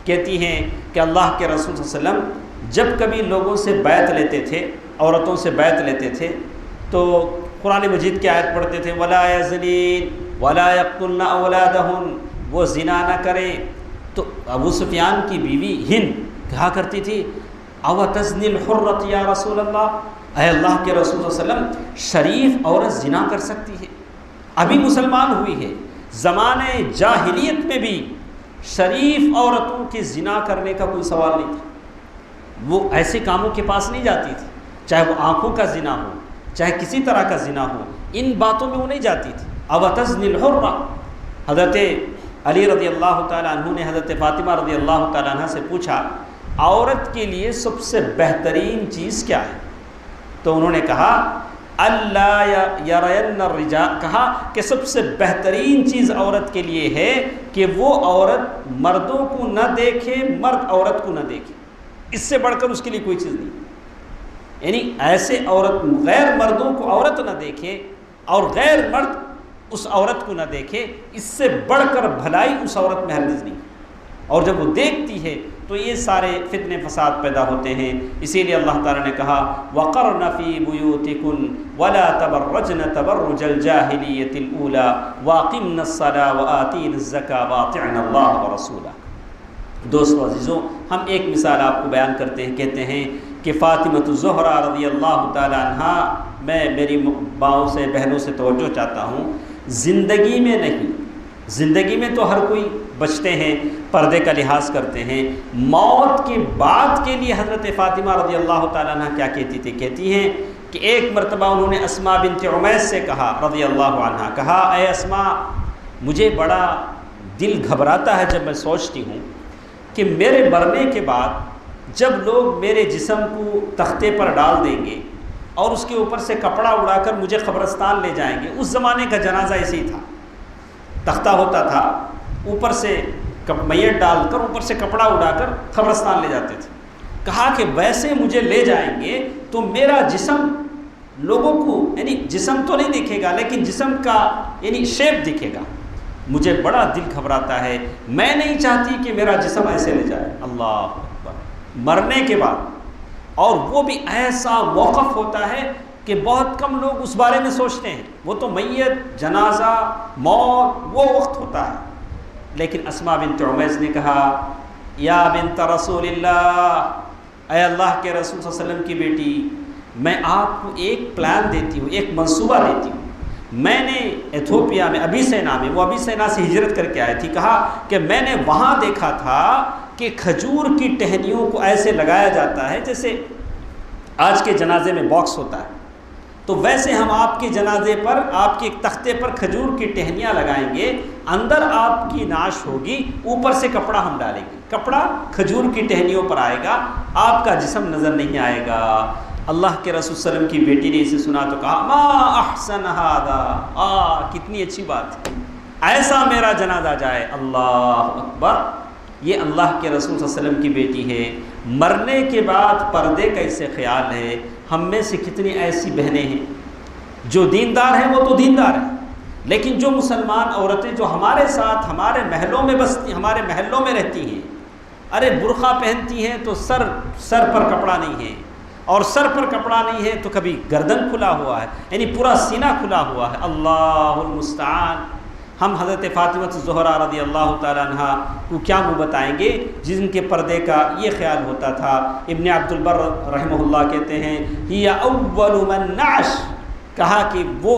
کہتی ہیں کہ اللہ کے رسول صلی اللہ علیہ وسلم جب کبھی لوگوں سے بیعت لیتے تھے، عورتوں سے بیعت لیتے تھے، تو قرآن مجید کی آیت پڑھتے تھے وَلَا يَزْنِينَ وَلَا يَقْتُلْنَ أَوْلَادَهُنَّ، وہ زنا نہ کریں۔ تو ابو سفیان کی بیوی ہند کہا کرتی تھی اَوَتَزْنِي الْحُرَّةُ یا رسول اللہ، اے اللہ کے رسول صلی اللہ علیہ وسلم شریف عورت زنا کر سکتی ہے؟ ابھی مسلمان ہوئی ہے، زمانے جاہلیت میں بھی شریف عورتوں کے زنا کرنے کا کوئی سوال نہیں تھا، وہ ایسے کاموں کے پاس نہیں جاتی تھی، چاہے وہ آنکھوں کا زنا ہو، چاہے کسی طرح کا زنا ہو، ان باتوں میں وہ نہیں جاتی تھی۔ اوتزنی الحرہ، حضرت علی رضی اللہ تعالیٰ عنہ نے حضرت فاطمہ رضی اللہ تعالیٰ عنہ سے پوچھا عورت کے لیے سب سے بہترین چیز کیا ہے؟ تو انہوں نے کہا اللہ یرین الرجال، کہا کہ سب سے بہترین چیز عورت کے لیے ہے کہ وہ عورت مردوں کو نہ دیکھے، مرد عورت کو نہ دیکھے، اس سے بڑھ کر اس کے لیے کوئی چیز نہیں۔ یعنی ایسے عورت غیر مردوں کو عورت نہ دیکھے اور غیر مرد اس عورت کو نہ دیکھے، اس سے بڑھ کر بھلائی اس عورت میں ہرگز نہیں۔ اور جب وہ دیکھتی ہے تو یہ سارے فتنے فساد پیدا ہوتے ہیں۔ اسی لیے اللہ تعالیٰ نے کہا وَقَرْنَ فِي بُيُوتِكُنَّ وَلَا تَبَرَّجْنَ تَبَرُّجَ الْجَاهِلِيَّةِ الْأُولَى وَأَقِمْنَ الصَّلَاةَ وَآتِينَ الزَّكَاةَ وَأَطِعْنَ اللَّهَ وَرَسُولَهُ۔ دوستو عزیزوں، ہم ایک مثال آپ کو بیان کرتے ہیں، کہتے ہیں کہ فاطمۃ الزہرا رضی اللہ تعالی عنہا، میں میری ماؤں سے بہنوں سے توجہ چاہتا ہوں، زندگی میں نہیں، زندگی میں تو ہر کوئی بچتے ہیں، پردے کا لحاظ کرتے ہیں، موت کے بعد کے لیے حضرت فاطمہ رضی اللہ تعالیٰ عنہ کیا کہتی تھی؟ کہتی ہیں کہ ایک مرتبہ انہوں نے اسماء بنت عمیس سے کہا رضی اللہ عنہا، کہا اے اسماء، مجھے بڑا دل گھبراتا ہے جب میں سوچتی ہوں کہ میرے مرنے کے بعد جب لوگ میرے جسم کو تختے پر ڈال دیں گے اور اس کے اوپر سے کپڑا اڑا کر مجھے قبرستان لے جائیں گے۔ اس زمانے کا جنازہ ایسے ہی تھا، تختہ ہوتا تھا، اوپر سے میت ڈال کر اوپر سے کپڑا اڑا کر قبرستان لے جاتے تھے۔ کہا کہ ویسے مجھے لے جائیں گے تو میرا جسم لوگوں کو، یعنی جسم تو نہیں دکھے گا لیکن جسم کا یعنی شیپ دکھے گا، مجھے بڑا دل گھبراتا ہے، میں نہیں چاہتی کہ میرا جسم ایسے لے جائے۔ اللہ اکبر، مرنے کے بعد، اور وہ بھی ایسا موقف ہوتا ہے کہ بہت کم لوگ اس بارے میں سوچتے ہیں، وہ تو میت، جنازہ، موت وہ وقت ہوتا ہے۔ لیکن اسماء بنت عمیس نے کہا یا بنت رسول اللہ، اے اللہ کے رسول صلی اللہ علیہ وسلم کی بیٹی، میں آپ کو ایک پلان دیتی ہوں، ایک منصوبہ دیتی ہوں۔ میں نے ایتھوپیا میں ابیسینا میں، وہ ابیسینا سے ہجرت کر کے آئی تھی، کہا کہ میں نے وہاں دیکھا تھا کہ کھجور کی ٹہنیوں کو ایسے لگایا جاتا ہے جیسے آج کے جنازے میں باکس ہوتا ہے، تو ویسے ہم آپ کے جنازے پر، آپ کے ایک تختے پر کھجور کی ٹہنیاں لگائیں گے، اندر آپ کی نعش ہوگی، اوپر سے کپڑا ہم ڈالیں گے، کپڑا کھجور کی ٹہنیوں پر آئے گا، آپ کا جسم نظر نہیں آئے گا۔ اللہ کے رسول صلی اللہ علیہ وسلم کی بیٹی نے اسے سنا تو کہا ما احسن ھذا، کتنی اچھی بات ہے، ایسا میرا جنازہ جائے۔ اللہ اکبر، یہ اللہ کے رسول صلی اللہ علیہ وسلم کی بیٹی ہے۔ مرنے کے بعد پردے کا اس سے خیال ہے۔ ہم میں سے کتنی ایسی بہنیں ہیں جو دیندار ہیں، وہ تو دیندار ہیں، لیکن جو مسلمان عورتیں جو ہمارے ساتھ ہمارے محلوں میں بستی، ہمارے محلوں میں رہتی ہیں، ارے برقع پہنتی ہیں تو سر پر کپڑا نہیں ہے، اور سر پر کپڑا نہیں ہے تو کبھی گردن کھلا ہوا ہے، یعنی پورا سینہ کھلا ہوا ہے۔ اللہ المستعان۔ ہم حضرت فاطمہ الزہرا رضی اللہ تعالیٰ عنہ کو کیا منہ بتائیں گے جن کے پردے کا یہ خیال ہوتا تھا۔ ابن عبد البر رحمہ اللہ کہتے ہیں ہی اول من نعش، کہا کہ وہ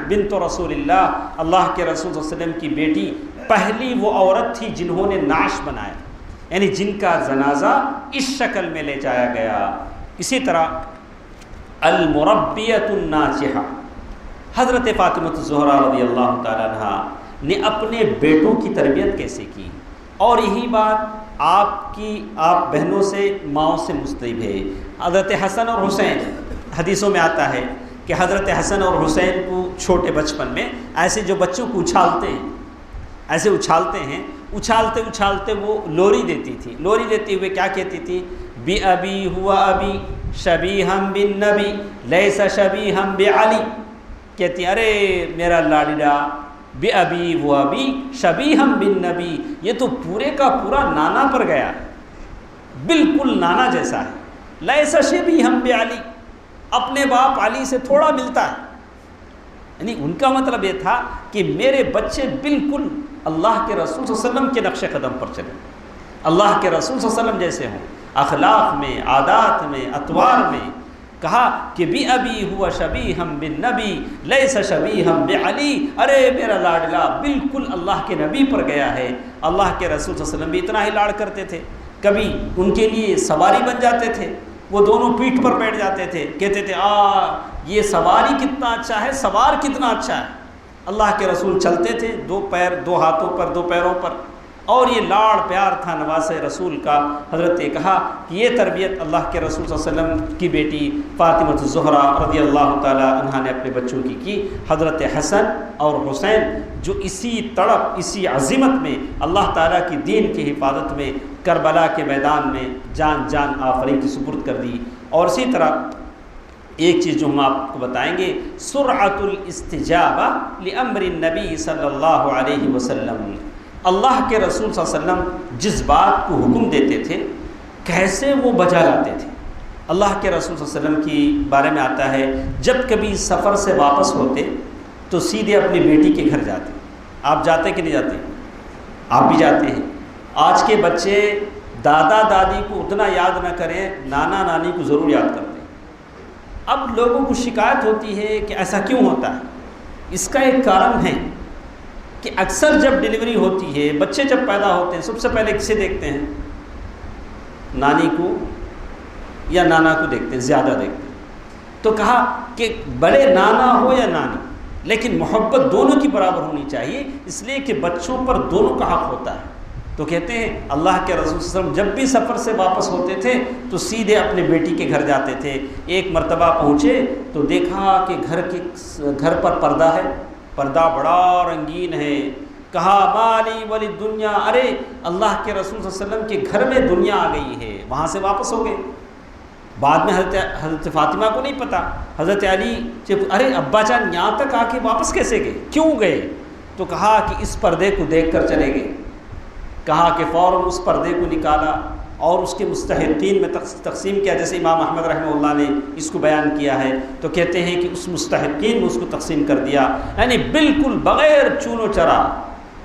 بنت رسول اللہ، اللہ کے رسول صلی اللہ علیہ وسلم کی بیٹی، پہلی وہ عورت تھی جنہوں نے نعش بنایا، یعنی جن کا جنازہ اس شکل میں لے جایا گیا۔ اسی طرح المربیۃ الناصحہ، حضرت فاطمہ الزہرا رضی اللہ تعالیٰ عنہ نے اپنے بیٹوں کی تربیت کیسے کی، اور یہی بات آپ بہنوں سے، ماؤں سے مستعب ہے۔ حضرت حسن اور حسین، حدیثوں میں آتا ہے کہ حضرت حسن اور حسین کو چھوٹے بچپن میں ایسے جو بچوں کو اچھالتے ہیں، ایسے اچھالتے ہیں، اچھالتے اچھالتے وہ لوری دیتی تھی، لوری دیتے ہوئے کیا کہتی تھی؟ بی ابی ہوا ابی شبیہم بن نبی لیس شبیہم بعلی، کہتی ارے میرا لاڈیڈا، بی ابی و ابی شبیہم بن نبی، یہ تو پورے کا پورا نانا پر گیا، بالکل نانا جیسا ہے، لیس شبیہم بعلی، اپنے باپ علی سے تھوڑا ملتا ہے۔ یعنی ان کا مطلب یہ تھا کہ میرے بچے بالکل اللہ کے رسول صلی اللہ علیہ وسلم کے نقش قدم پر چلیں، اللہ کے رسول صلی اللہ علیہ وسلم جیسے ہوں، اخلاق میں، عادات میں، اطوار میں، کہا کہ بی ابی ہوا شبیہم بالنبی لیس شبیہم بعلی، ارے میرا لاڈلا بالکل اللہ کے نبی پر گیا ہے۔ اللہ کے رسول صلی اللہ علیہ وسلم بھی اتنا ہی لاڑ کرتے تھے، کبھی ان کے لیے سواری بن جاتے تھے، وہ دونوں پیٹھ پر بیٹھ جاتے تھے، کہتے تھے یہ سواری کتنا اچھا ہے، سوار کتنا اچھا ہے۔ اللہ کے رسول چلتے تھے دو پیر، دو ہاتھوں پر، دو پیروں پر، اور یہ لاڑ پیار تھا نواز رسول کا۔ حضرت نے کہا کہ یہ تربیت اللہ کے رسول صلی اللہ علیہ وسلم کی بیٹی فاطمہ الزہرا رضی اللہ تعالی عنہا نے اپنے بچوں کی حضرت حسن اور حسین جو اسی تڑپ، اسی عزیمت میں اللہ تعالیٰ کی دین کی حفاظت میں کربلا کے میدان میں جان آفرین کی سپرد کر دی۔ اور اسی طرح ایک چیز جو ہم آپ کو بتائیں گے، سرعت الاستجابہ لامر النبی صلی اللہ علیہ وسلم، اللہ کے رسول صلی اللہ علیہ وسلم جس بات کو حکم دیتے تھے کیسے وہ بجا لاتے تھے۔ اللہ کے رسول صلی اللہ علیہ وسلم کی بارے میں آتا ہے جب کبھی سفر سے واپس ہوتے تو سیدھے اپنی بیٹی کے گھر جاتے۔ آپ جاتے کہ نہیں جاتے؟ آپ بھی جاتے ہیں۔ آج کے بچے دادا دادی کو اتنا یاد نہ کریں، نانا نانی کو ضرور یاد کرتے ہیں۔ اب لوگوں کو شکایت ہوتی ہے کہ ایسا کیوں ہوتا ہے؟ اس کا ایک کارن ہے کہ اکثر جب ڈیلیوری ہوتی ہے، بچے جب پیدا ہوتے ہیں، سب سے پہلے کسے دیکھتے ہیں؟ نانی کو یا نانا کو دیکھتے ہیں، زیادہ دیکھتے ہیں۔ تو کہا کہ بڑے نانا ہو یا نانی، لیکن محبت دونوں کی برابر ہونی چاہیے، اس لیے کہ بچوں پر دونوں کا حق ہوتا ہے۔ تو کہتے ہیں اللہ کے رسول صلی اللہ علیہ وسلم جب بھی سفر سے واپس ہوتے تھے تو سیدھے اپنے بیٹی کے گھر جاتے تھے۔ ایک مرتبہ پہنچے تو دیکھا کہ گھر پر پردہ ہے، پردہ بڑا رنگین ہے۔ کہا مالی ولی دنیا، ارے اللہ کے رسول صلی اللہ علیہ وسلم کے گھر میں دنیا آ گئی ہے، وہاں سے واپس ہو گئے۔ بعد میں حضرت فاطمہ کو نہیں پتا، حضرت علی جب ارے ابا جان یہاں تک آ کے واپس کیسے گئے، کیوں گئے؟ تو کہا کہ اس پردے کو دیکھ کر چلے گئے۔ کہا کہ فوراً اس پردے کو نکالا اور اس کے مستحقین میں تقسیم کیا، جیسے امام احمد رحمہ اللہ نے اس کو بیان کیا ہے۔ تو کہتے ہیں کہ اس مستحقین میں اس کو تقسیم کر دیا، یعنی بالکل بغیر چون و چرا۔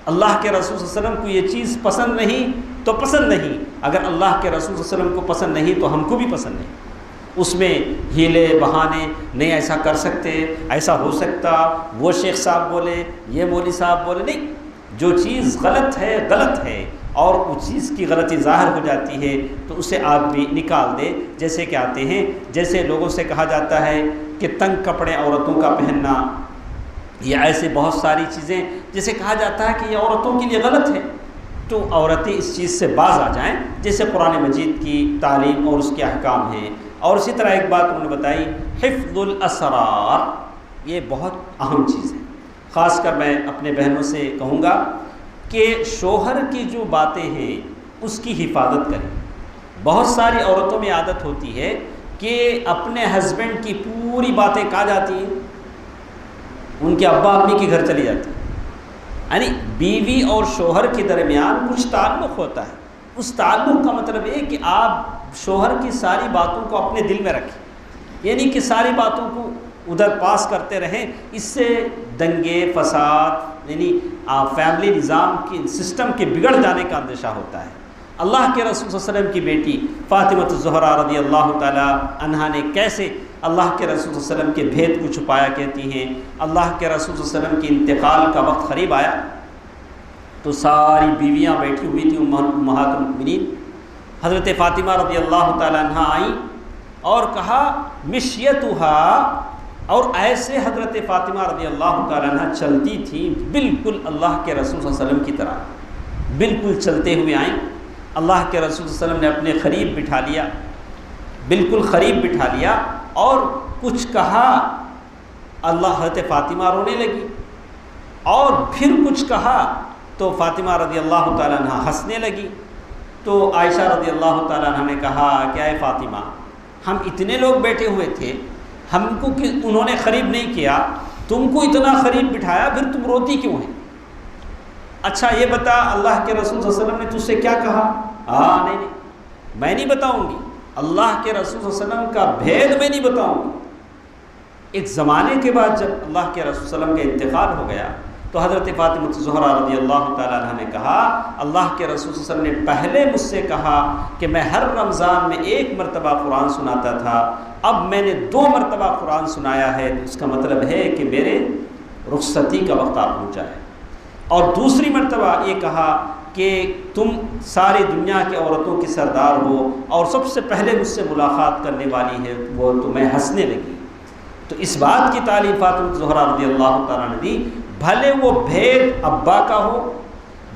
اللہ کے رسول صلی اللہ علیہ وسلم کو یہ چیز پسند نہیں تو پسند نہیں، اگر اللہ کے رسول صلی اللہ علیہ وسلم کو پسند نہیں تو ہم کو بھی پسند نہیں۔ اس میں ہیلے بہانے نہیں، ایسا کر سکتے، ایسا ہو سکتا، وہ شیخ صاحب بولے، یہ مولوی صاحب بولے، نہیں، جو چیز غلط ہے غلط ہے، اور اس چیز کی غلطی ظاہر ہو جاتی ہے تو اسے آپ بھی نکال دے۔ جیسے کہ آتے ہیں، جیسے لوگوں سے کہا جاتا ہے کہ تنگ کپڑے عورتوں کا پہننا، یا ایسے بہت ساری چیزیں جیسے کہا جاتا ہے کہ یہ عورتوں کے لیے غلط ہے، تو عورتیں اس چیز سے باز آ جائیں، جیسے قرآن مجید کی تعلیم اور اس کے احکام ہیں۔ اور اسی طرح ایک بات انہوں نے بتائی، حفظ الاسرار، یہ بہت اہم چیز ہے۔ خاص کر میں اپنے بہنوں سے کہوں گا کہ شوہر کی جو باتیں ہیں اس کی حفاظت کریں۔ بہت ساری عورتوں میں عادت ہوتی ہے کہ اپنے ہسبینڈ کی پوری باتیں کہا جاتی ہیں، ان کے ابا امی کے گھر چلی جاتی ہیں، یعنی بیوی اور شوہر کے درمیان کچھ تعلق ہوتا ہے۔ اس تعلق کا مطلب یہ کہ آپ شوہر کی ساری باتوں کو اپنے دل میں رکھیں، یعنی کہ ساری باتوں کو ادھر پاس کرتے رہیں۔ اس سے دنگے فساد، یعنی فیملی نظام کی سسٹم کے بگڑ جانے کا اندیشہ ہوتا ہے۔ اللہ کے رسول صلی اللہ علیہ وسلم کی بیٹی فاطمہ الزہرا رضی اللہ تعالی عنہا نے کیسے اللہ کے رسول صلی اللہ علیہ وسلم کے بھید کو چھپایا، کہتی ہیں اللہ کے رسول صلی اللہ علیہ وسلم کے انتقال کا وقت قریب آیا تو ساری بیویاں بیٹھی ہوئی تھیں، امہات المؤمنین۔ حضرت فاطمہ رضی اللہ تعالی عنہا آئیں اور کہا مشیتھا، اور ایسے حضرت فاطمہ رضی اللہ تعالی عنہ چلتی تھی بالکل اللہ کے رسول صلی اللہ علیہ وسلم کی طرح، بالکل چلتے ہوئے آئیں۔ اللہ کے رسول صلی اللہ علیہ وسلم نے اپنے قریب بٹھا لیا، بالکل قریب بٹھا لیا، اور کچھ کہا، اللہ حضرت فاطمہ رونے لگی، اور پھر کچھ کہا تو فاطمہ رضی اللہ تعالی عنہ ہنسنے لگی۔ تو عائشہ رضی اللہ تعالی عنہ نے کہا کہ اے فاطمہ، ہم اتنے لوگ بیٹھے ہوئے تھے، ہم کو کہ انہوں نے قریب نہیں کیا، تم کو اتنا قریب بٹھایا، پھر تم روتی کیوں ہیں؟ اچھا یہ بتا اللہ کے رسول صلی اللہ علیہ وسلم نے تجھ سے کیا کہا؟ نہیں میں نہیں بتاؤں گی، اللہ کے رسول صلی اللہ علیہ وسلم کا بھید میں نہیں بتاؤں گی۔ ایک زمانے کے بعد جب اللہ کے رسول صلی اللہ علیہ وسلم کا انتقال ہو گیا تو حضرت فاطمہ الزہرا رضی اللہ تعالیٰ عنہ نے کہا اللہ کے رسول صلی اللہ علیہ وسلم نے پہلے مجھ سے کہا کہ میں ہر رمضان میں 1 مرتبہ قرآن سناتا تھا، اب میں نے 2 مرتبہ قرآن سنایا ہے، تو اس کا مطلب ہے کہ میرے رخصتی کا وقت آ پہنچا ہے۔ اور دوسری مرتبہ یہ کہا کہ تم ساری دنیا کی عورتوں کی سردار ہو اور سب سے پہلے مجھ سے ملاقات کرنے والی ہے وہ، تو میں ہنسنے لگی۔ تو اس بات کی تعلیم فاطمہ الزہرا رضی اللہ تعالیٰ نے دی، بھلے وہ بھید ابا کا ہو،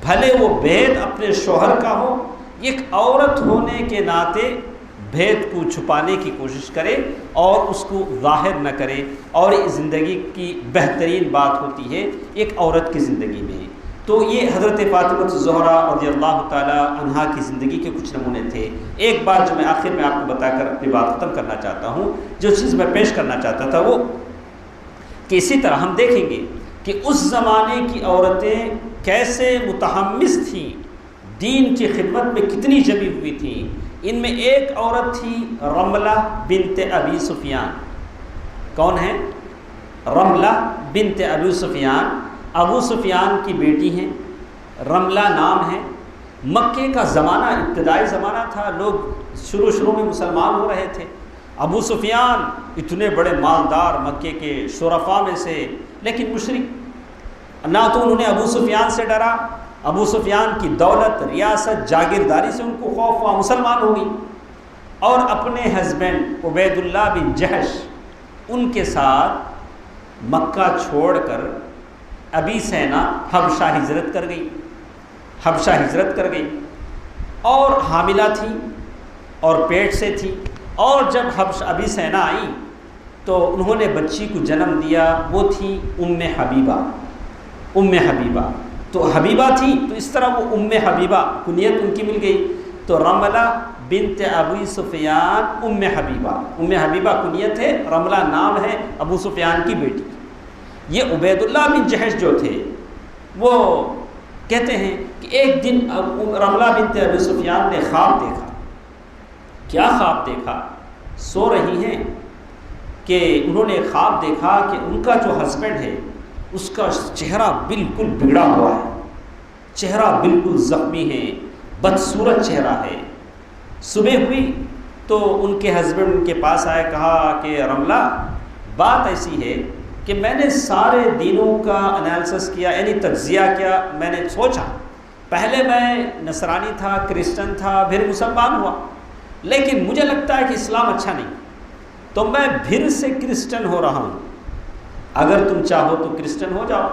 بھلے وہ بھید اپنے شوہر کا ہو، ایک عورت ہونے کے ناطے بھید کو چھپانے کی کوشش کرے اور اس کو ظاہر نہ کرے، اور یہ زندگی کی بہترین بات ہوتی ہے ایک عورت کی زندگی میں۔ تو یہ حضرت فاطمہ الزہرا رضی اللہ تعالی عنہا کی زندگی کے کچھ نمونے تھے۔ ایک بات جو میں آخر میں آپ کو بتا کر اپنی بات ختم کرنا چاہتا ہوں، جو چیز میں پیش کرنا چاہتا تھا وہ کہ اسی طرح ہم دیکھیں گے کہ اس زمانے کی عورتیں کیسے متحمس تھیں، دین کی خدمت میں کتنی جمی ہوئی تھیں۔ ان میں ایک عورت تھی رملہ بنت ابی سفیان۔ کون ہے؟ رملہ بنت ابی سفیان، ابو سفیان کی بیٹی ہیں، رملہ نام ہے۔ مکے کا زمانہ ابتدائی زمانہ تھا، لوگ شروع میں مسلمان ہو رہے تھے۔ ابو سفیان اتنے بڑے مالدار مکے کے شرفاء میں سے، لیکن مشرک، نہ تو انہوں نے ابو سفیان سے ڈرا، ابو سفیان کی دولت، ریاست، جاگیرداری سے ان کو خوف ہوا، مسلمان ہو گئی، اور اپنے ہسبینڈ عبید اللہ بن جہش ان کے ساتھ مکہ چھوڑ کر ابی سینا حبشہ ہجرت کر گئی، اور حاملہ تھی اور پیٹ سے تھی، اور جب ابی سینا آئی تو انہوں نے بچی کو جنم دیا، وہ تھی ام حبیبہ۔ تو حبیبہ تھی تو اس طرح وہ ام حبیبہ کنیت ان کی مل گئی، تو رملہ بنت ابی سفیان ام حبیبہ کنیت ہے، رملہ نام ہے، ابو سفیان کی بیٹی۔ یہ عبید اللہ بن جہش جو تھے وہ کہتے ہیں کہ ایک دن رملہ بنت ابی سفیان نے خواب دیکھا۔ کیا خواب دیکھا؟ سو رہی ہیں کہ انہوں نے خواب دیکھا کہ ان کا جو ہسبینڈ ہے اس کا چہرہ بالکل بگڑا ہوا ہے، چہرہ بالکل زخمی ہے، بدصورت چہرہ ہے۔ صبح ہوئی تو ان کے ہسبینڈ ان کے پاس آئے، کہا کہ رملہ بات ایسی ہے کہ میں نے سارے دینوں کا انالیسس کیا، یعنی تجزیہ کیا، میں نے سوچا پہلے میں نصرانی تھا، کرسچن تھا، پھر مسلمان ہوا، لیکن مجھے لگتا ہے کہ اسلام اچھا نہیں، تو میں پھر سے کرسچن ہو رہا ہوں، اگر تم چاہو تو کرسچن ہو جاؤ۔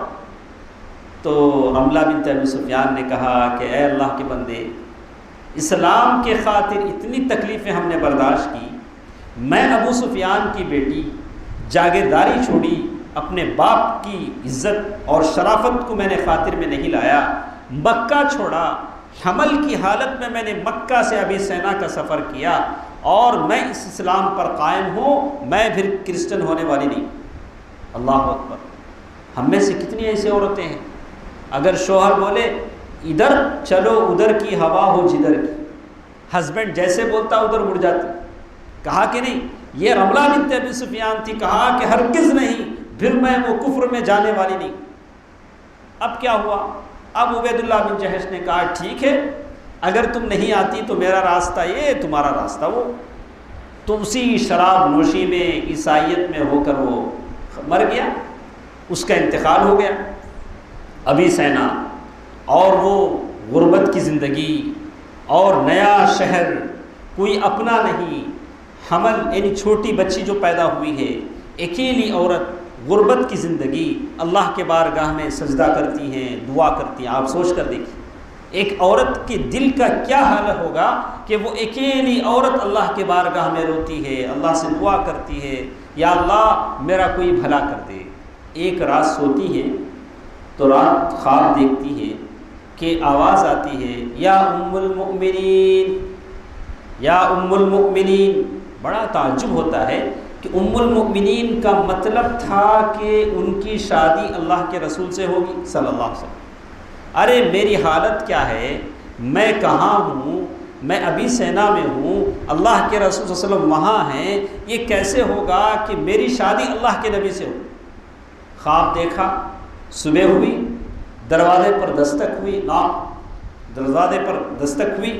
تو رملہ بنت ابی سفیان نے کہا کہ اے اللہ کے بندے، اسلام کے خاطر اتنی تکلیفیں ہم نے برداشت کی، میں ابو سفیان کی بیٹی جاگیرداری چھوڑی، اپنے باپ کی عزت اور شرافت کو میں نے خاطر میں نہیں لایا، مکہ چھوڑا، حمل کی حالت میں نے مکہ سے ابی سینا کا سفر کیا، اور میں اس اسلام پر قائم ہوں، میں پھر کرسچن ہونے والی نہیں۔ اللہ اکبر! ہم میں سے کتنی ایسی عورتیں ہیں، اگر شوہر بولے ادھر چلو ادھر کی ہوا ہو جدھر کی، ہسبینڈ جیسے بولتا ادھر مڑ جاتی۔ کہا کہ نہیں، یہ رملہ بنت ابی سفیان تھی، کہا کہ ہرگز نہیں، پھر میں وہ کفر میں جانے والی نہیں۔ اب کیا ہوا؟ اب عبید اللہ بن جہش نے کہا ٹھیک ہے، اگر تم نہیں آتی تو میرا راستہ یہ، تمہارا راستہ وہ۔ تو اسی شراب نوشی میں، عیسائیت میں ہو کر وہ مر گیا، اس کا انتقال ہو گیا۔ ابی سینا اور وہ غربت کی زندگی اور نیا شہر، کوئی اپنا نہیں، حمل یعنی چھوٹی بچی جو پیدا ہوئی ہے، اکیلی عورت، غربت کی زندگی، اللہ کے بارگاہ میں سجدہ کرتی ہیں، دعا کرتی ہیں۔ آپ سوچ کر دیکھیں ایک عورت کے دل کا کیا حال ہوگا کہ وہ اکیلی عورت اللہ کے بارگاہ میں روتی ہے، اللہ سے دعا کرتی ہے، یا اللہ میرا کوئی بھلا کر دے۔ ایک رات سوتی ہے تو رات خواب دیکھتی ہے کہ آواز آتی ہے یا ام المؤمنین، یا ام المؤمنین۔ بڑا تعجب ہوتا ہے کہ ام المؤمنین کا مطلب تھا کہ ان کی شادی اللہ کے رسول سے ہوگی صلی اللہ علیہ وسلم۔ ارے میری حالت کیا ہے، میں کہاں ہوں، میں ابھی سینا میں ہوں، اللہ کے رسول صلی اللہ علیہ وسلم وہاں ہیں، یہ کیسے ہوگا کہ میری شادی اللہ کے نبی سے ہو؟ خواب دیکھا، صبح ہوئی دروازے پر دستک ہوئی، دروازے پر دستک ہوئی،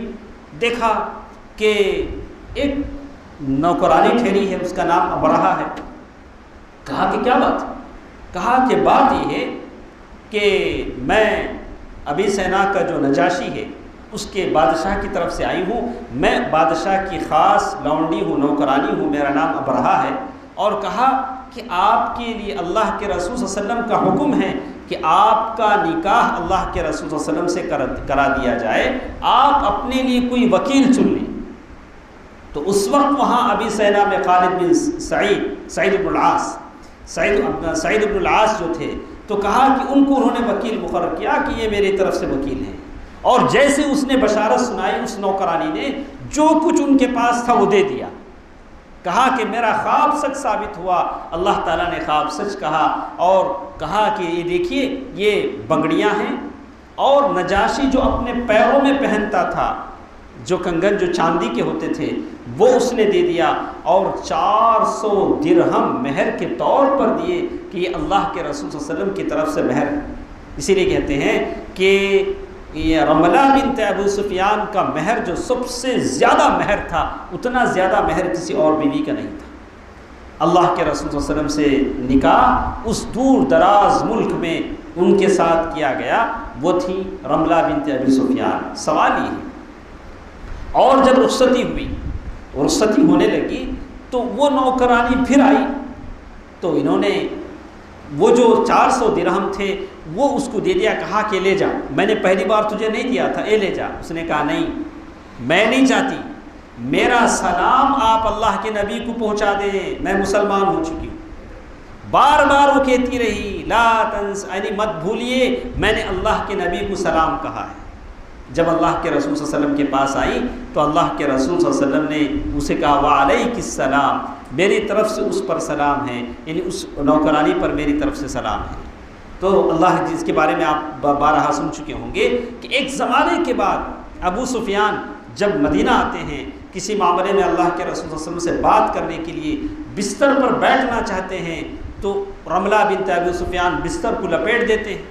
دیکھا کہ ایک نوکرانی ٹھہری ہے، اس کا نام ابرہہ ہے۔ کہا کہ کیا بات؟ کہا کہ بات یہ ہے کہ میں ابی سینا کا جو نجاشی ہے اس کے بادشاہ کی طرف سے آئی ہوں، میں بادشاہ کی خاص لونڈی ہوں، نوکرانی ہوں، میرا نام ابرہہ ہے، اور کہا کہ آپ کے لیے اللہ کے رسول صلی اللہ علیہ وسلم کا حکم ہے کہ آپ کا نکاح اللہ کے رسول صلی اللہ علیہ وسلم سے کرا دیا جائے، آپ اپنے لیے کوئی وکیل چن لیں۔ تو اس وقت وہاں ابی سینا میں خالد بن سعید بن العاص جو تھے، تو کہا کہ ان کو انہوں نے وکیل مقرر کیا کہ یہ میری طرف سے وکیل ہیں، اور جیسے اس نے بشارت سنائی، اس نوکرانی نے جو کچھ ان کے پاس تھا وہ دے دیا۔ کہا کہ میرا خواب سچ ثابت ہوا، اللہ تعالیٰ نے خواب سچ کہا، اور کہا کہ یہ دیکھیے یہ بنگڑیاں ہیں، اور نجاشی جو اپنے پیروں میں پہنتا تھا، جو کنگن جو چاندی کے ہوتے تھے، وہ اس نے دے دیا، اور 400 درہم مہر کے طور پر دیے کہ یہ اللہ کے رسول صلی اللہ علیہ وسلم کی طرف سے مہر۔ اسی لیے کہتے ہیں کہ یہ رملہ بنت ابو سفیان کا مہر جو سب سے زیادہ مہر تھا، اتنا زیادہ مہر کسی اور بیوی کا نہیں تھا۔ اللہ کے رسول صلی اللہ علیہ وسلم سے نکاح اس دور دراز ملک میں ان کے ساتھ کیا گیا، وہ تھی رملہ بنت ابی سفیان۔ سوال یہ ہے، اور جب رخصتی ہوئی، رخصتی ہونے لگی، تو وہ نوکرانی پھر آئی، تو انہوں نے وہ جو 400 درہم تھے وہ اس کو دے دیا، کہا کہ لے جا، میں نے پہلی بار تجھے نہیں دیا تھا، لے جا۔ اس نے کہا نہیں، میں نہیں چاہتی، میرا سلام آپ اللہ کے نبی کو پہنچا دیں، میں مسلمان ہو چکی ہوں۔ بار بار وہ کہتی رہی لا تنس، یعنی مت بھولیے میں نے اللہ کے نبی کو سلام کہا ہے۔ جب اللہ کے رسول صلی اللہ علیہ وسلم کے پاس آئی تو اللہ کے رسول صلی اللہ علیہ وسلم نے اسے کہا وعلیک السلام، میری طرف سے اس پر سلام ہے، یعنی اس نوکرانی پر میری طرف سے سلام ہے۔ تو اللہ جس کے بارے میں آپ بارہا سن چکے ہوں گے کہ ایک زمانے کے بعد ابو سفیان جب مدینہ آتے ہیں، کسی معاملے میں اللہ کے رسول صلی اللہ علیہ وسلم سے بات کرنے کے لیے بستر پر بیٹھنا چاہتے ہیں، تو رملہ بنت ابو سفیان بستر کو لپیٹ دیتے ہیں۔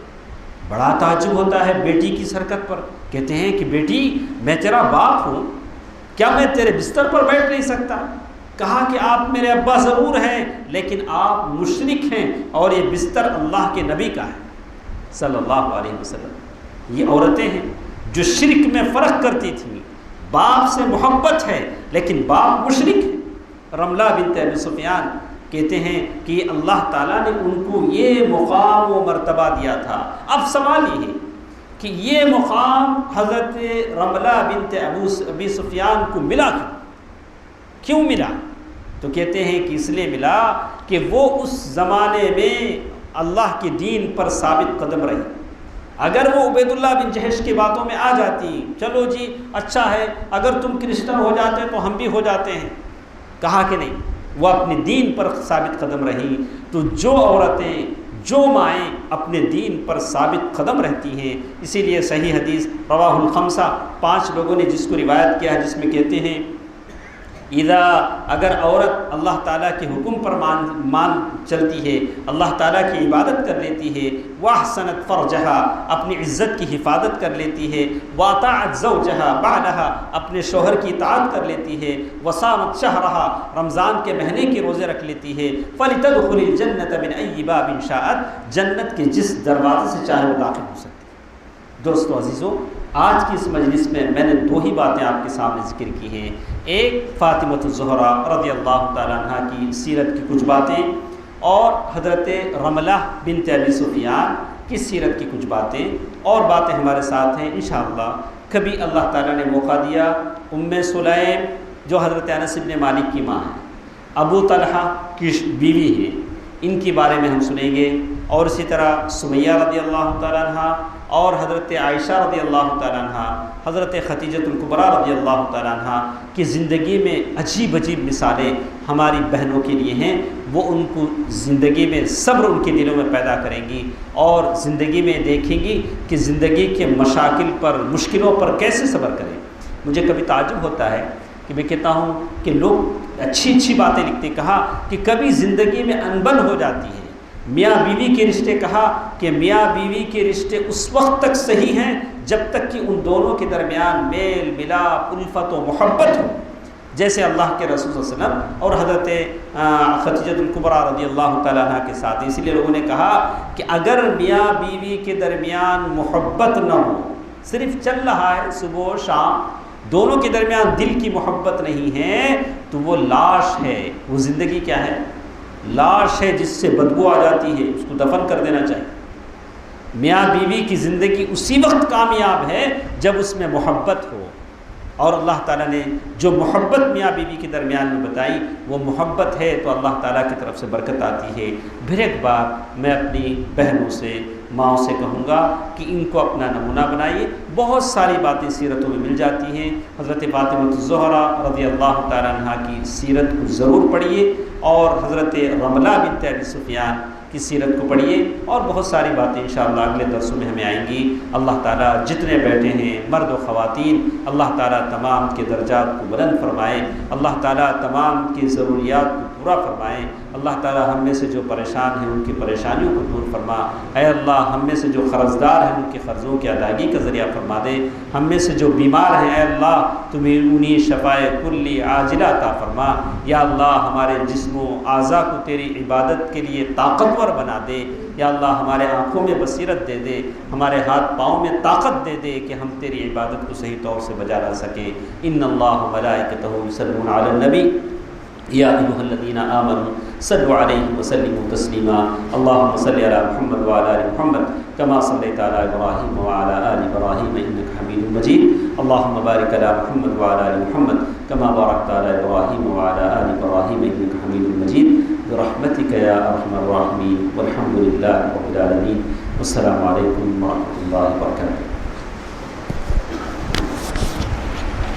بڑا تعجب ہوتا ہے بیٹی کی اس حرکت پر، کہتے ہیں کہ بیٹی میں تیرا باپ ہوں، کیا میں تیرے بستر پر بیٹھ نہیں سکتا؟ کہا کہ آپ میرے ابا ضرور ہیں، لیکن آپ مشرک ہیں، اور یہ بستر اللہ کے نبی کا ہے صلی اللہ علیہ وسلم۔ یہ عورتیں ہیں جو شرک میں فرق کرتی تھیں، باپ سے محبت ہے لیکن باپ مشرک ہے۔ رملہ بنت ابی سفیان کہتے ہیں کہ اللہ تعالیٰ نے ان کو یہ مقام و مرتبہ دیا تھا۔ اب سوال یہ ہے کہ یہ مقام حضرت رملہ بنت ابی سفیان کو ملا کیوں ملا؟ تو کہتے ہیں کہ اس لیے ملا کہ وہ اس زمانے میں اللہ کے دین پر ثابت قدم رہی۔ اگر وہ عبید اللہ بن جہش کی باتوں میں آ جاتی، چلو جی اچھا ہے، اگر تم کرسچن ہو جاتے تو ہم بھی ہو جاتے ہیں، کہا کہ نہیں، وہ اپنے دین پر ثابت قدم رہی۔ تو جو عورتیں، جو مائیں اپنے دین پر ثابت قدم رہتی ہیں، اسی لیے صحیح حدیث رواہ الخمسہ 5 لوگوں نے جس کو روایت کیا ہے، جس میں کہتے ہیں اگر عورت اللہ تعالیٰ کے حکم پر مان چلتی ہے، اللہ تعالیٰ کی عبادت کر لیتی ہے، وَأَحْسَنَتْ فَرْجَهَا اپنی عزت کی حفاظت کر لیتی ہے، وَأَطَاعَتْ زَوْجَهَا بَعْدَهَا اپنے شوہر کی اطاعت کر لیتی ہے، وَصَامَتْ شَهْرَهَا رمضان کے مہینے کے روزے رکھ لیتی ہے، فَلِتَدْخُلِ الْجَنَّةَ مِنْ أَيِّ بَابٍ شَاءَتْ جنت کے جس دروازے سے چاہے وہ داخل ہو سکتی ہے۔ دوستو عزیزو، آج کی اس مجلس میں نے 2 ہی باتیں آپ کے سامنے ذکر کی ہیں، ایک فاطمۃ الزہرا رضی اللہ تعالیٰ عنہ کی سیرت کی کچھ باتیں، اور حضرت رملہ بنت ابی سفیان کی سیرت کی کچھ باتیں، اور باتیں ہمارے ساتھ ہیں انشاءاللہ۔ کبھی اللہ تعالیٰ نے موقع دیا، سلیم جو حضرت انس بن مالک کی ماں ہے، ابو طلحہ کی بیوی ہے، ان کے بارے میں ہم سنیں گے، اور اسی طرح سمیہ رضی اللہ تعالیٰ عنہ، اور حضرت عائشہ رضی اللہ تعالیٰ عنہ، حضرت خدیجۃ الکبریٰ رضی اللہ تعالیٰ عنہ کی زندگی میں عجیب عجیب مثالیں ہماری بہنوں کے لیے ہیں۔ وہ ان کو زندگی میں صبر ان کے دلوں میں پیدا کریں گی، اور زندگی میں دیکھیں گی کہ زندگی کے مشاکل پر، مشکلوں پر کیسے صبر کریں۔ مجھے کبھی تعجب ہوتا ہے کہ میں کہتا ہوں کہ لوگ اچھی باتیں لکھتے، کہا کہ کبھی زندگی میں انبن ہو جاتی ہے، میاں بیوی کے رشتے کہا کہ میاں بیوی کے رشتے اس وقت تک صحیح ہیں جب تک کہ ان دونوں کے درمیان میل ملاپ الفت و محبت ہو، جیسے اللہ کے رسول صلی اللہ علیہ وسلم اور حضرت خدیجہ الکبریٰ رضی اللہ تعالیٰ عنہ کے ساتھ۔ اسی لیے لوگوں نے کہا کہ اگر میاں بیوی کے درمیان محبت نہ ہو، صرف چل رہا ہے صبح و شام، دونوں کے درمیان دل کی محبت نہیں ہے، تو وہ لاش ہے، وہ زندگی کیا ہے؟ لاش ہے جس سے بدبو آ جاتی ہے، اس کو دفن کر دینا چاہیے۔ میاں بیوی کی زندگی اسی وقت کامیاب ہے جب اس میں محبت ہو، اور اللہ تعالیٰ نے جو محبت میاں بیوی کے درمیان میں بتائی وہ محبت ہے تو اللہ تعالیٰ کی طرف سے برکت آتی ہے۔ پھر ایک بار میں اپنی بہنوں سے ماؤں سے کہوں گا کہ ان کو اپنا نمونہ بنائیے، بہت ساری باتیں سیرتوں میں مل جاتی ہیں۔ حضرت فاطمہ الزہرا رضی اللہ تعالیٰ عنہ کی سیرت کو ضرور پڑھیے، اور حضرت رملہ بنت ابی سفیان کی سیرت کو پڑھیے، اور بہت ساری باتیں انشاءاللہ اگلے درسوں میں ہمیں آئیں گی۔ اللہ تعالیٰ جتنے بیٹھے ہیں مرد و خواتین، اللہ تعالیٰ تمام کے درجات کو بلند فرمائے، اللہ تعالیٰ تمام کی ضروریات کو پورا فرمائے، اللہ تعالیٰ ہم میں سے جو پریشان ہیں ان کی پریشانیوں کو دور فرما، اے اللہ ہم میں سے جو قرض دار ہیں ان کے قرضوں کی ادائیگی کا ذریعہ فرما دے، ہم میں سے جو بیمار ہیں اے اللہ تمہیں انہیں شفائے کلی عاجلہ عطا فرما، یا اللہ ہمارے جسم و اعضاء کو تیری عبادت کے لیے طاقتور بنا دے، یا اللہ ہمارے آنکھوں میں بصیرت دے دے، ہمارے ہاتھ پاؤں میں طاقت دے دے کہ ہم تیری عبادت کو صحیح طور سے بجا لا سکیں۔ ان اللہ ملائکتہ یصلون علی النبی یا ایھا الذین آمنوا صلوا علیہ وسلموا تسلیما، اللهم صل علی محمد وعلی آل محمد کما صلیت علی ابراہیم وعلی آل ابراہیم انک حمید مجید، اللهم بارک علی محمد وعلی آل محمد کما بارکت علی ابراہیم وعلی آل ابراہیم انک حمید مجید برحمتک یا ارحم الراحمین، والحمد للہ رب العالمین، والسلام علیکم ورحمۃ اللہ وبرکاتہ۔